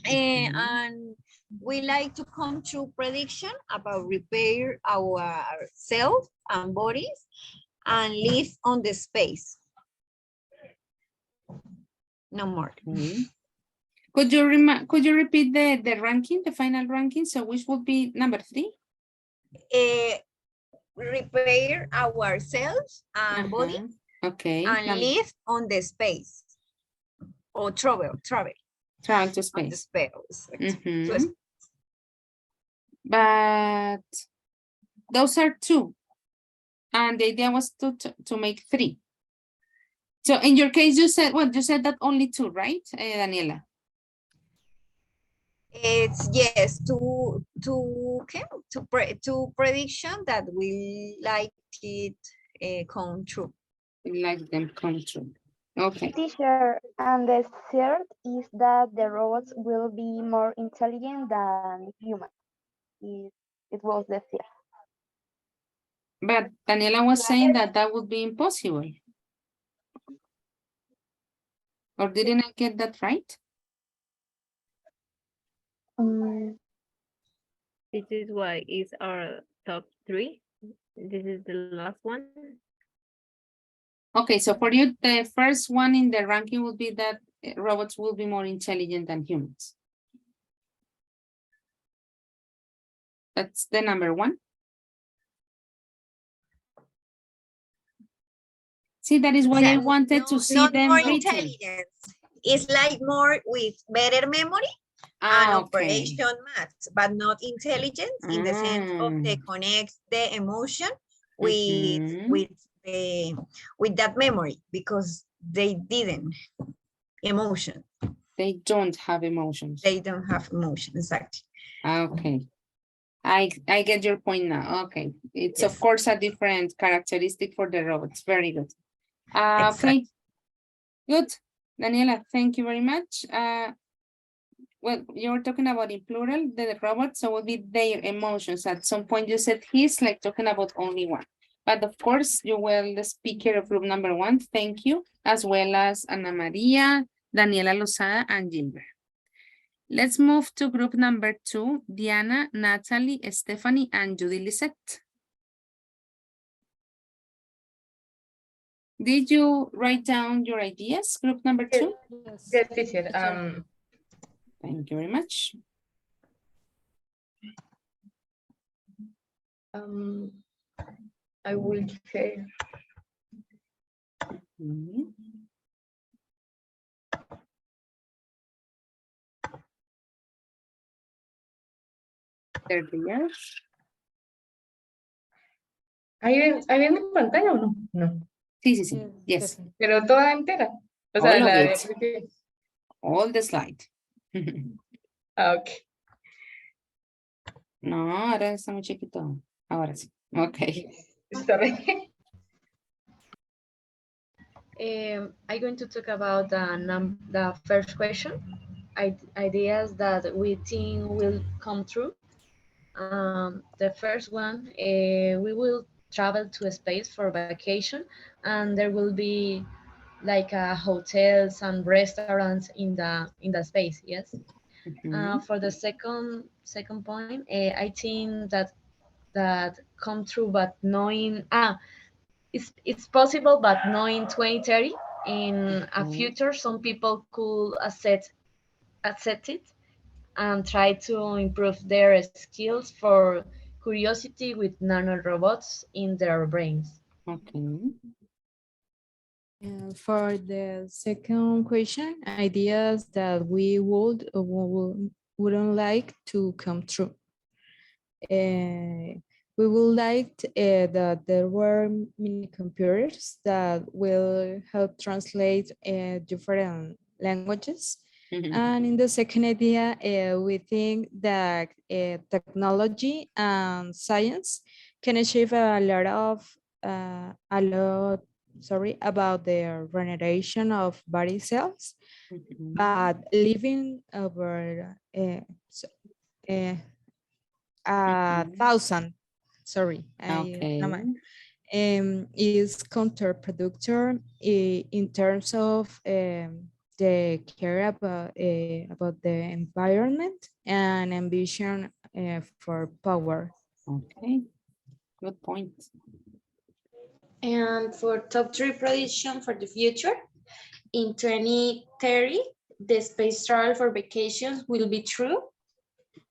And we like to come to prediction about repair our cells and bodies and live on the space. No more. Could you repeat the ranking, the final ranking? So which would be number 3? Repair ourselves and body, and live on the space or travel to space. But those are 2, and the idea was to make 3. So in your case, you said that only 2, right, Daniela? It's yes, to prediction that we like it come true. We like them come true. Okay. Teacher, and the third is that the robots will be more intelligent than humans. It was the third. But Daniela was saying that would be impossible. Or didn't I get that right? This is why it's our top 3. This is the last one. Okay, so for you, the first one in the ranking will be that robots will be more intelligent than humans. That's the number 1. See, that is why I wanted to see them more written. Intelligence. It's like more with better memory and operation maths, but not intelligence in the sense of they connect the emotion with that memory because they didn't. emotion. They don't have emotions. They don't have emotion, exactly. Okay. I get your point now. Okay. It's Yes. of course a different characteristic for the robots. Very good. Okay. Exactly. Good. Daniela, thank you very much. Well, you were talking about in plural, the robot, so it would be their emotions. At some point you said he's like talking about only one. But of course, you were the speaker of group number 1. Thank you. As well as Ana Maria, Daniela Lozada, and Gilbert. Let's move to group number 2, Diana, Natalie, Stephanie, and Judy Lisette. Did you write down your ideas, group number 2? Yes, teacher. Thank you very much. I will share. There they are. ¿Ahí en mi pantalla o no? No. Sí. Yes. Pero toda entera. O All sea, of la it. All the slide. Ok. No, ahora está muy chiquito. Ahora sí. Ok. Sorry. I'm going to talk about the first question, ideas that we think will come true. The first one, we will travel to space for vacation, and there will be like hotels and restaurants in the space. Yes. For the second point, I think that come true, but knowing it's possible, but knowing 2030 in a future, some people could accept it and try to improve their skills for curiosity with nanorobots in their brains. Okay. For the second question, ideas that we wouldn't like to come true. We would like that there were mini computers that will help translate different languages. And in the second idea, we think that technology and science can achieve about the regeneration of body cells, but living over 1,000, is counterproductive in terms of the care about the environment and ambition for power. Okay, good point. And for top 3 prediction for the future, in 2030, the space travel for vacations will be true.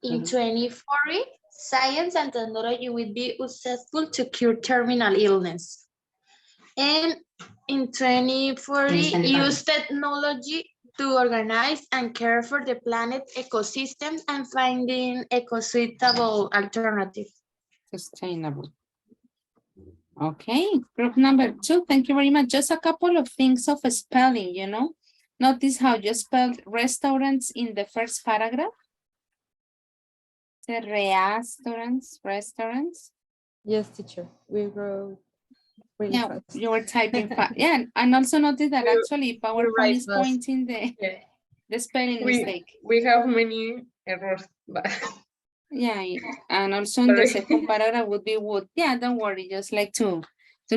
In 2040, science and technology will be successful to cure terminal illness. And in 2040, use technology to organize and care for the planet ecosystem and finding eco-suitable alternatives. Sustainable. Okay, group number 2, thank you very much. Just a couple of things of spelling, you know. Notice how you spelled restaurants in the first paragraph. The restaurants. Yes, teacher. We wrote really fast. You were typing fast. Yeah, and also notice that actually PowerPoint is pointing the spelling mistake. We have many errors, but yeah, and also in the second paragraph would be would. Yeah, don't worry, just like to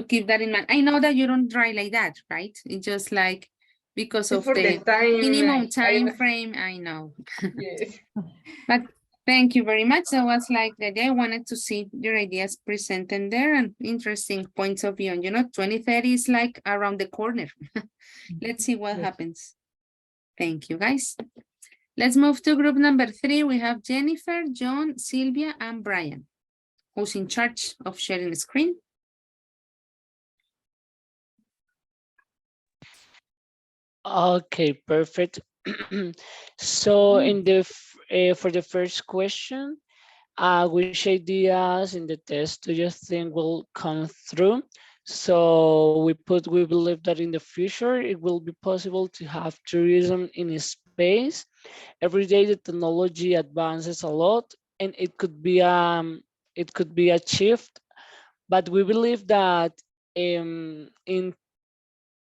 keep that in mind. I know that you don't write like that, right? It's just like because of the minimum time frame, I know. Yes. But thank you very much. That was like the day I wanted to see your ideas presented there and interesting points of view. And 2030 is like around the corner. Let's see what happens. Thank you, guys. Let's move to group number 3. We have Jennifer, John, Sylvia, and Brian, who's in charge of sharing the screen. Okay, perfect. So in the for the first question, which ideas in the test do you think will come through? So we believe that in the future it will be possible to have tourism in space. Every day the technology advances a lot, and it could be achieved. But we believe that in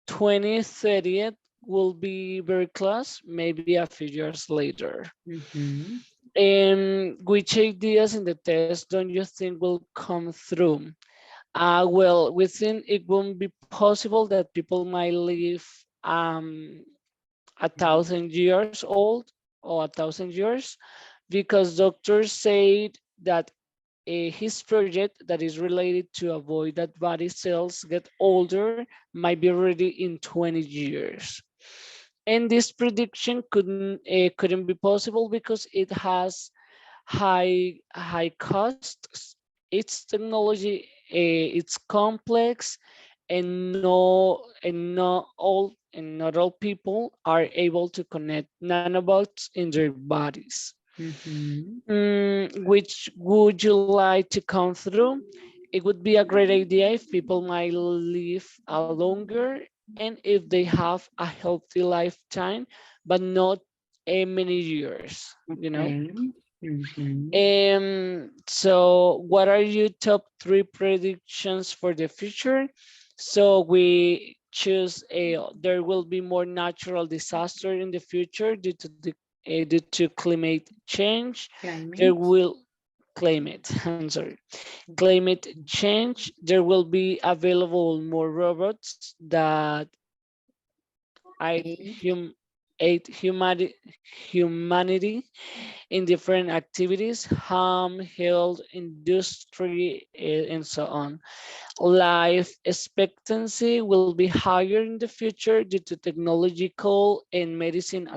2030 will be very close, maybe a few years later. Which ideas in the test don't you think will come through? Well, we think it won't be possible that people might live 1,000 years old or 1,000 years, because doctors said that his project that is related to avoid that body cells get older might be ready in 20 years. And this prediction couldn't be possible because it has high costs. Its technology, it's complex, and not all people are able to connect nanobots in their bodies. Which would you like to come through? It would be a great idea if people might live a longer and if they have a healthy lifetime, but not many years, you know? So what are your top 3 predictions for the future? So we choose there will be more natural disaster in the future due to climate change. There will climate, I'm sorry, climate change. There will be available more robots that aid humanity in different activities, home, health, industry, and so on. Life expectancy will be higher in the future due to technological and medicine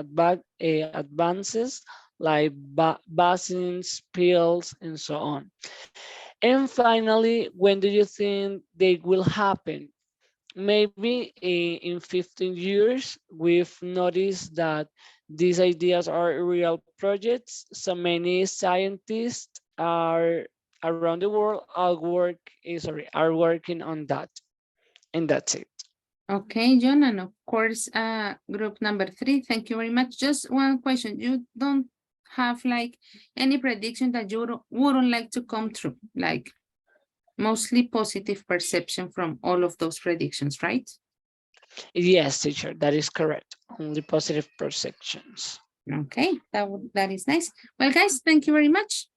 advances like vaccines, pills, and so on. And finally, when do you think they will happen? Maybe in 15 years, we've noticed that these ideas are real projects. So many scientists are around the world are working on that. And that's it. Okay, John, and of course, group number 3, thank you very much. Just one question. You don't have like any prediction that you wouldn't like to come true, like mostly positive perception from all of those predictions, right? Yes, teacher, that is correct. Only positive perceptions. Okay, that is nice. Well, guys, thank you very much.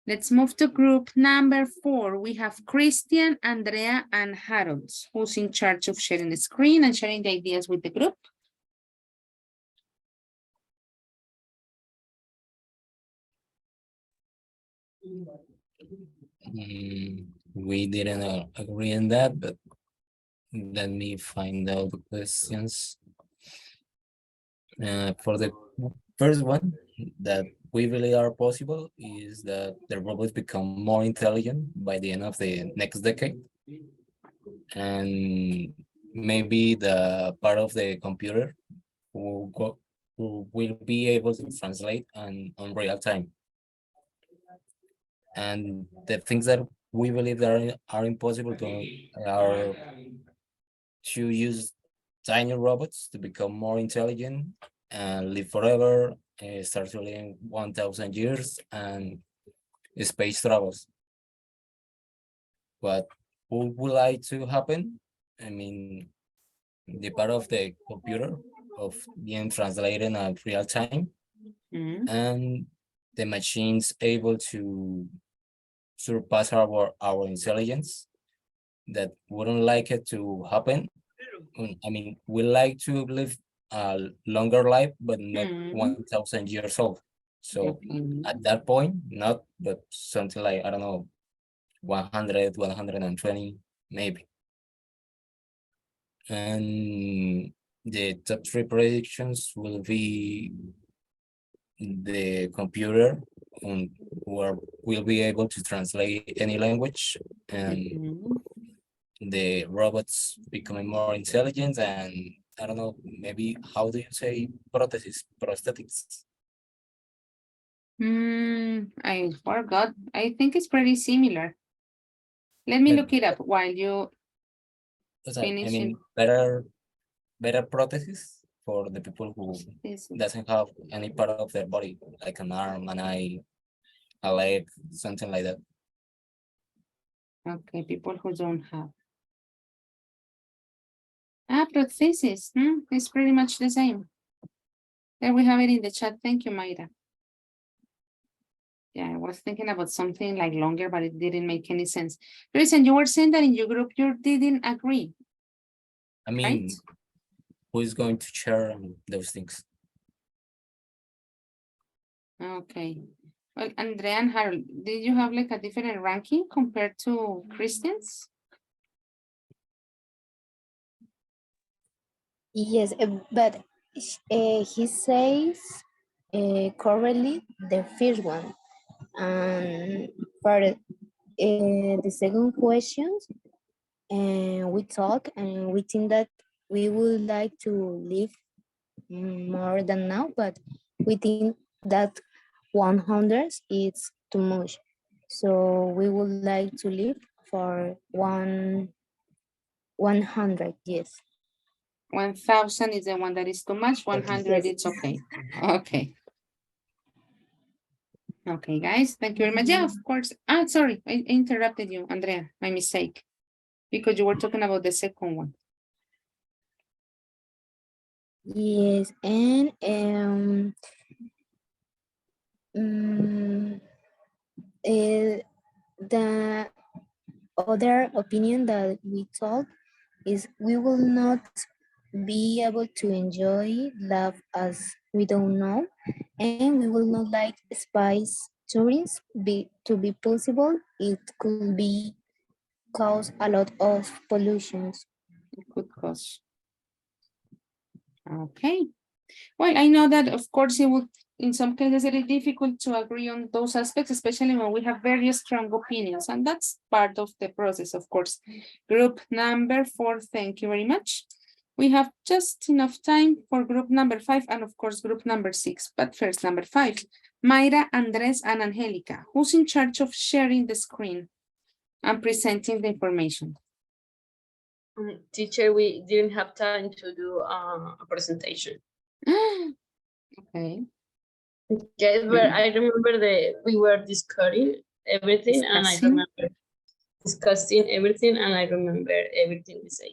Let's move to group number 4. We have Christian, Andrea, and Harold. Who's in charge of sharing the screen and sharing the ideas with the group? We didn't agree on that, but let me find out the questions. For the first one, that we believe are possible is that the robots become more intelligent by the end of the next decade. And maybe the part of the computer who will be able to translate on real time. And the things that we believe that are impossible are to use tiny robots to become more intelligent and live forever, start to live 1,000 years, and space travels. What would like to happen? I mean, the part of the computer of being translated at real time, and the machines able to surpass our intelligence, that wouldn't like it to happen. I mean, we like to live a longer life, but not 1,000 years old. So at that point, not, but something like, I don't know, 100, 120, maybe. And the top 3 predictions will be the computer will be able to translate any language, and the robots becoming more intelligent, and I don't know, maybe how do you say prosthetics? I forgot. I think it's pretty similar. Let me But- look it up while you O sea, I finish. mean, better prosthesis for the people who doesn't have any part of their body, like an arm, an eye, a leg, something like that. Okay, people who don't have. Prosthesis, it's pretty much the same. There we have it in the chat. Thank you, Mayra. Yeah, I was thinking about something like longer, but it didn't make any sense. Listen, you were saying that in your group you didn't agree. I mean, right? who is going to share those things? Okay. Well, Andrea and Harold, did you have like a different ranking compared to Christians? Yes, but he says currently the first one. And for the second question, we talk and we think that we would like to live more than now, but we think that 100 is too much. So we would like to live for 100, yes. 1,000 is the one that is too much. 100 it's okay. Okay. Okay, guys, thank you very much. Yeah, of course. Sorry, I interrupted you, Andrea, my mistake. Because you were talking about the second one. Yes, and the other opinion that we told is we will not be able to enjoy love as we don't know, and we will not like spice tourism to be possible. It could be cause a lot of pollutions. It could cause. Okay. Well, I know that of course it would in some cases it is difficult to agree on those aspects, especially when we have very strong opinions, and that's part of the process, of course. Group number 4, thank you very much. We have just enough time for group number 5 and of course group number 6, but first number 5. Mayra, Andres, and Angelica, who's in charge of sharing the screen and presenting the information? Teacher, we didn't have time to do a presentation. Okay. Okay, but I remember we were discussing everything, and I remember discussing everything, and I remember everything we say.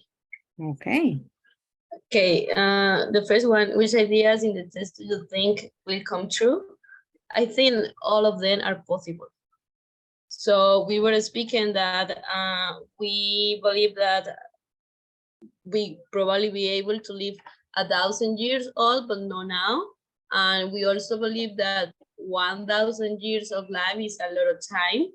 Okay. Okay, the first one, which ideas in the test do you think will come true? I think all of them are possible. So we were speaking that we believe that we probably be able to live 1,000 years old, but not now. And we also believe that 1,000 years of life is a lot of time.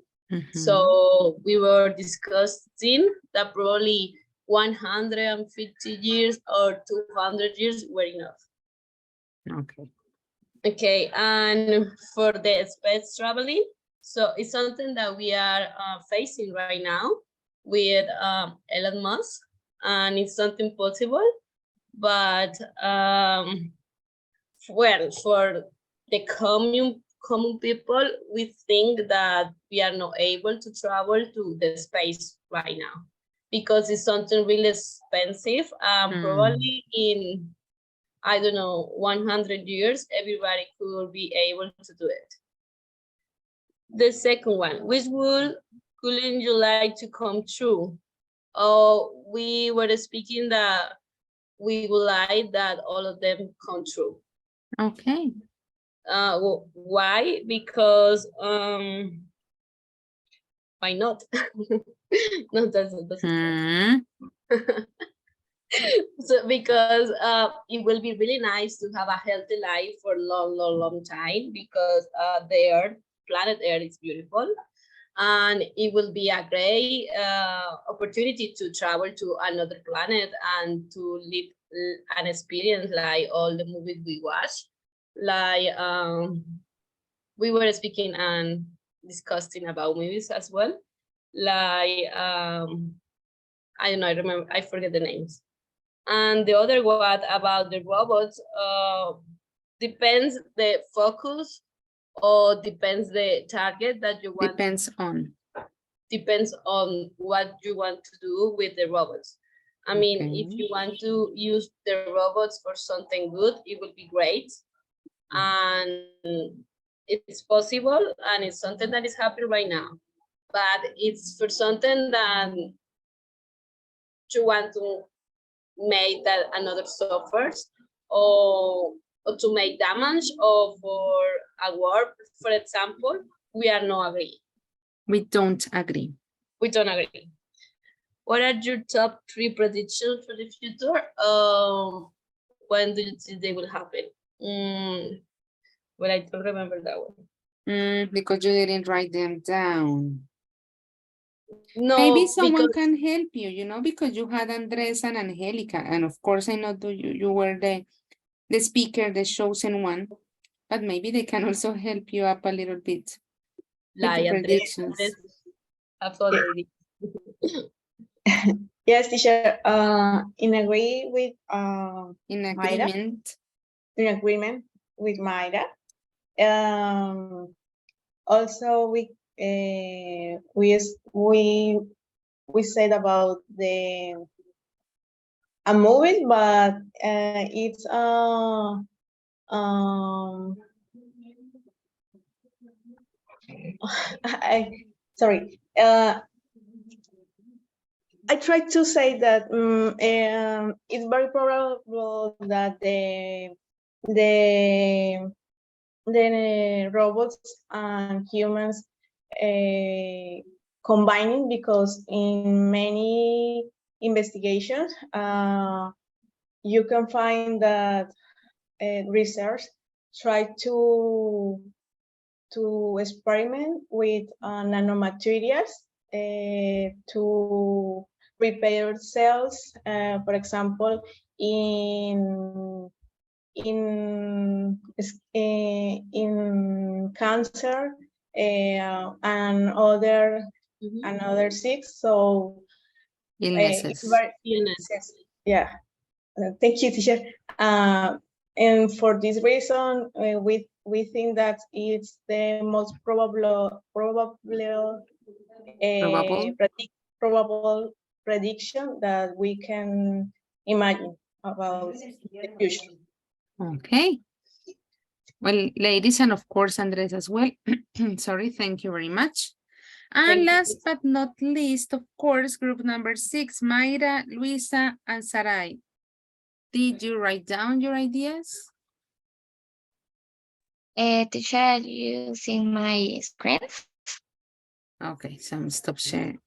So we were discussing that probably 150 years or 200 years were enough. Okay. Okay, and for the space traveling, so it's something that we are facing right now with Elon Musk, and it's something possible, but well, for the common people, we think that we are not able to travel to the space right now because it's something really expensive. Probably in, I don't know, 100 years, everybody could be able to do it. The second one, which couldn't you like to come true? Oh, we were speaking that we would like that all of them come true. Okay. Well, why? Because why not? No, that's so because it will be really nice to have a healthy life for a long time, because the Earth, planet Earth, is beautiful, and it will be a great opportunity to travel to another planet and to live an experience like all the movies we watch. Like we were speaking and discussing about movies as well. Like I don't know, I forget the names. And the other one about the robots, depends the focus or depends the target that you want. Depends on. depends on what you want to do with the robots. I mean, if you want to use the robots for something good, it would be great. And it's possible, and it's something that is happening right now. But it's for something that you want to make that another suffers, or to make damage, or for a war, for example, we are not agree. We don't agree. We don't agree. What are your top 3 predictions for the future? When do you think they will happen? Well, I don't remember that one. Because you didn't write them down. No, maybe someone because can help you, you know, because you had Andres and Angelica, and of course I know that you were the speaker, the chosen one, but maybe they can also help you up a little bit with the predictions. Absolutely. Yes, teacher. In agree with in agreement. In agreement with Mayra. Also, we said about a movie, but it's sorry. I tried to say that it's very probable that the robots and humans combining, because in many investigations you can find that research try to experiment with nanomaterials to repair cells, for example, in cancer and other sick. So illnesses. Illnesses. Yeah. Thank you, teacher. And for this reason, we think that it's the most probable prediction that we can imagine about the future. Okay. Well, ladies, and of course, Andres as well. Sorry, thank you very much. And last but not least, of course, group number 6, Mayra, Luisa, and Sarai. Did you write down your ideas? Teacher, using my screen. Okay, so stop sharing.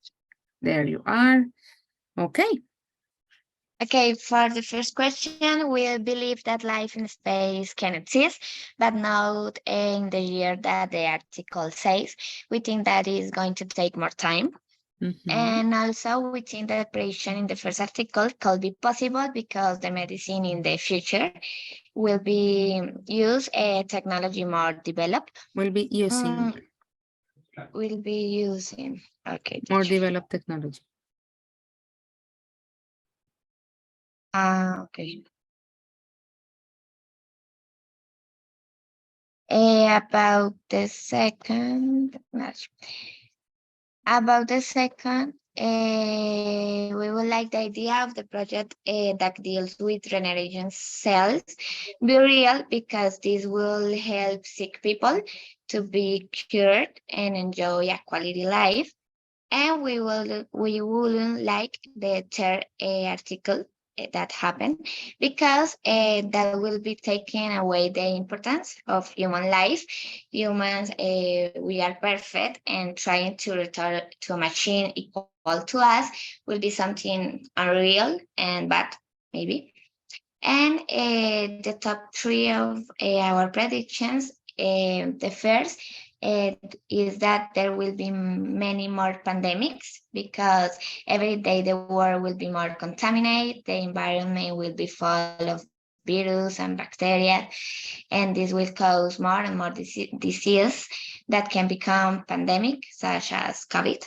There you are. Okay. Okay, for the first question, we believe that life in space can exist, but not in the year that the article says. We think that is going to take more time. And also we think that prediction in the first article could be possible because the medicine in the future will be use a technology more developed. Will be using. Will be using. Okay. More developed technology. Okay. About the second, we would like the idea of the project that deals with regeneration cells be real, because this will help sick people to be cured and enjoy a quality life. And we wouldn't like the third article that happened, because that will be taking away the importance of human life. Humans, we are perfect, and trying to return to a machine equal to us will be something unreal and bad, maybe. And the top 3 of our predictions, the first is that there will be many more pandemics, because every day the world will be more contaminated, the environment will be full of virus and bacteria, and this will cause more and more disease that can become pandemic, such as COVID.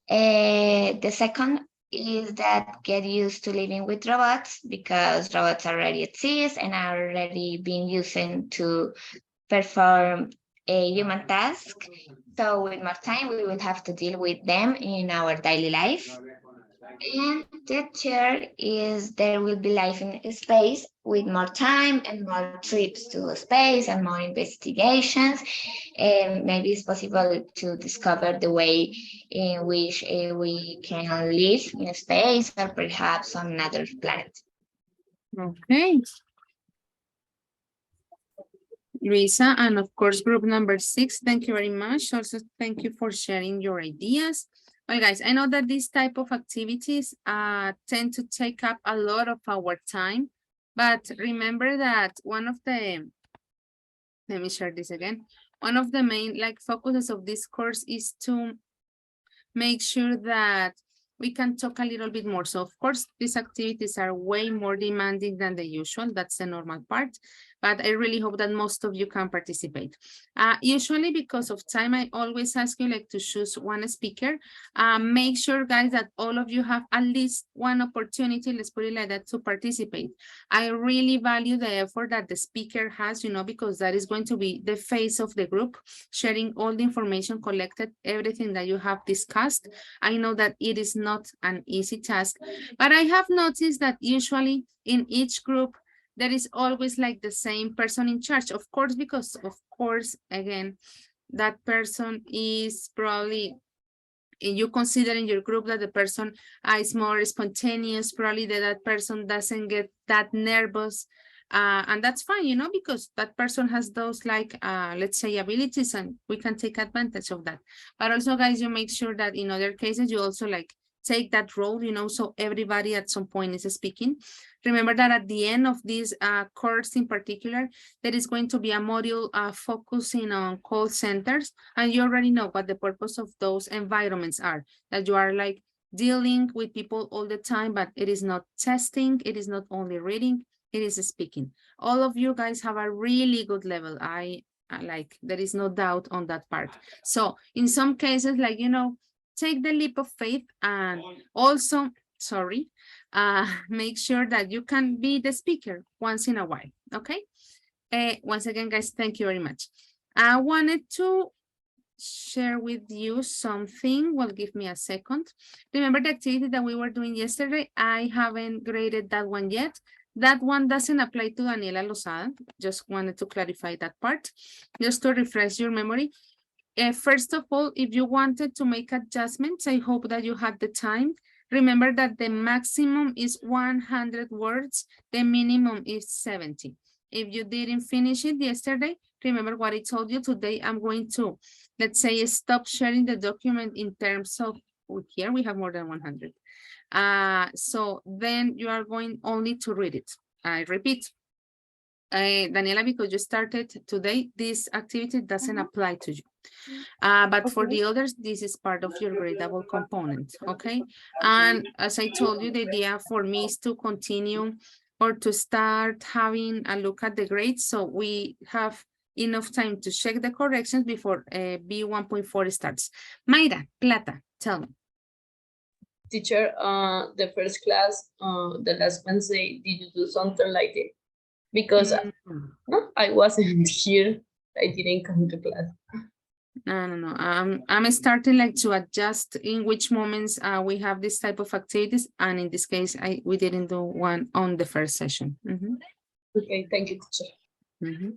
The second is that get used to living with robots, because robots already exist and are already being used to perform human task. So with more time, we will have to deal with them in our daily life. And the third is there will be life in space with more time and more trips to space and more investigations. And maybe it's possible to discover the way in which we can live in space or perhaps on another planet. Okay. Luisa, and of course, group number 6, thank you very much. Also, thank you for sharing your ideas. Well, guys, I know that these type of activities tend to take up a lot of our time, but remember that one of the, let me share this again. One of the main focuses of this course is to make sure that we can talk a little bit more. So of course, these activities are way more demanding than the usual. That's the normal part. But I really hope that most of you can participate. Usually because of time, I always ask you to choose one speaker. Make sure, guys, that all of you have at least one opportunity, let's put it like that, to participate. I really value the effort that the speaker has, because that is going to be the face of the group, sharing all the information collected, everything that you have discussed. I know that it is not an easy task, but I have noticed that usually in each group, there is always the same person in charge, of course, because of course, again, that person is probably, you consider in your group that the person is more spontaneous, probably that person doesn't get that nervous. And that's fine, because that person has those let's say abilities and we can take advantage of that. But also, guys, you make sure that in other cases, you also take that role, so everybody at some point is speaking. Remember that at the end of this course in particular, there is going to be a module focusing on call centers. And you already know what the purpose of those environments are, that you are dealing with people all the time, but it is not testing. It is not only reading, it is speaking. All of you guys have a really good level. There is no doubt on that part. So in some cases, take the leap of faith and also, make sure that you can be the speaker once in a while, okay? Once again, guys, thank you very much. I wanted to share with you something. Well, give me a second. Remember the activity that we were doing yesterday? I haven't graded that one yet. That one doesn't apply to Daniela Lozada. Just wanted to clarify that part. Just to refresh your memory. First of all, if you wanted to make adjustments, I hope that you had the time. Remember that the maximum is 100 words, the minimum is 70. If you didn't finish it yesterday, remember what I told you today. I'm going to, let's say, stop sharing the document in terms of, here we have more than 100. So then you are going only to read it. I repeat, Daniela, because you started today, this activity doesn't apply to you. But for the others, this is part of your gradable component, okay? And as I told you, the idea for me is to continue or to start having a look at the grades so we have enough time to check the corrections before B1.4 starts. Mayra, Plata, tell me. Teacher, the first class, the last Wednesday, did you do something like this? Because I wasn't here. I didn't come to class. No. I'm starting to adjust in which moments we have this type of activities. And in this case, we didn't do one on the first session. Okay, thank you, teacher.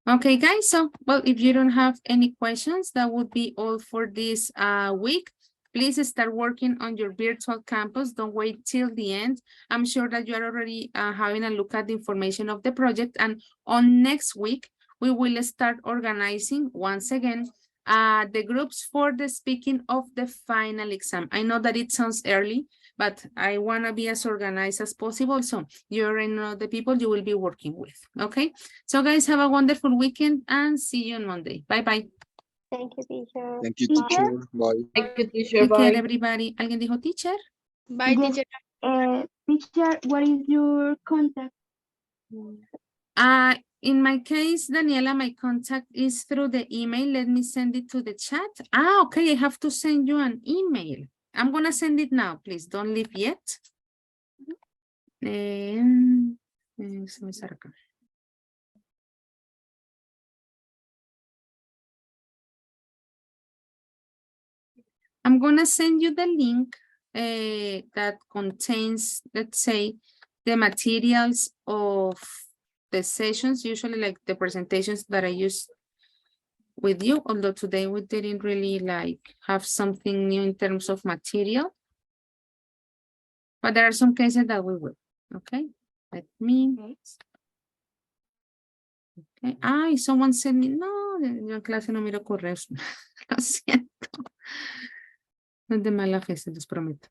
Okay, guys. So, well, if you don't have any questions, that would be all for this week. Please start working on your virtual campus. Don't wait till the end. I'm sure that you are already having a look at the information of the project. And on next week, we will start organizing once again the groups for the speaking of the final exam. I know that it sounds early, but I want to be as organized as possible. So you already know the people you will be working with. Okay. So guys, have a wonderful weekend and see you on Monday. Bye-bye. Thank you, teacher. Thank you, teacher. Bye. Thank you, teacher. Take care, Bye. everybody. ¿Alguien dijo teacher? Bye, Yes. teacher. Teacher, what is your contact? In my case, Daniela, my contact is through the email. Let me send it to the chat. Okay. I have to send you an email. I'm going to send it now. Please don't leave yet. Se me saca. I'm gonna send you the link that contains, let's say, the materials of the sessions, usually like the presentations that I use with you, although today we didn't really like have something new in terms of material. But there are some cases that we will, okay? Let me. Okay. Ay, someone sent me, no, yo en clase no miro correos. Lo siento. No es de mala fe, se los prometo.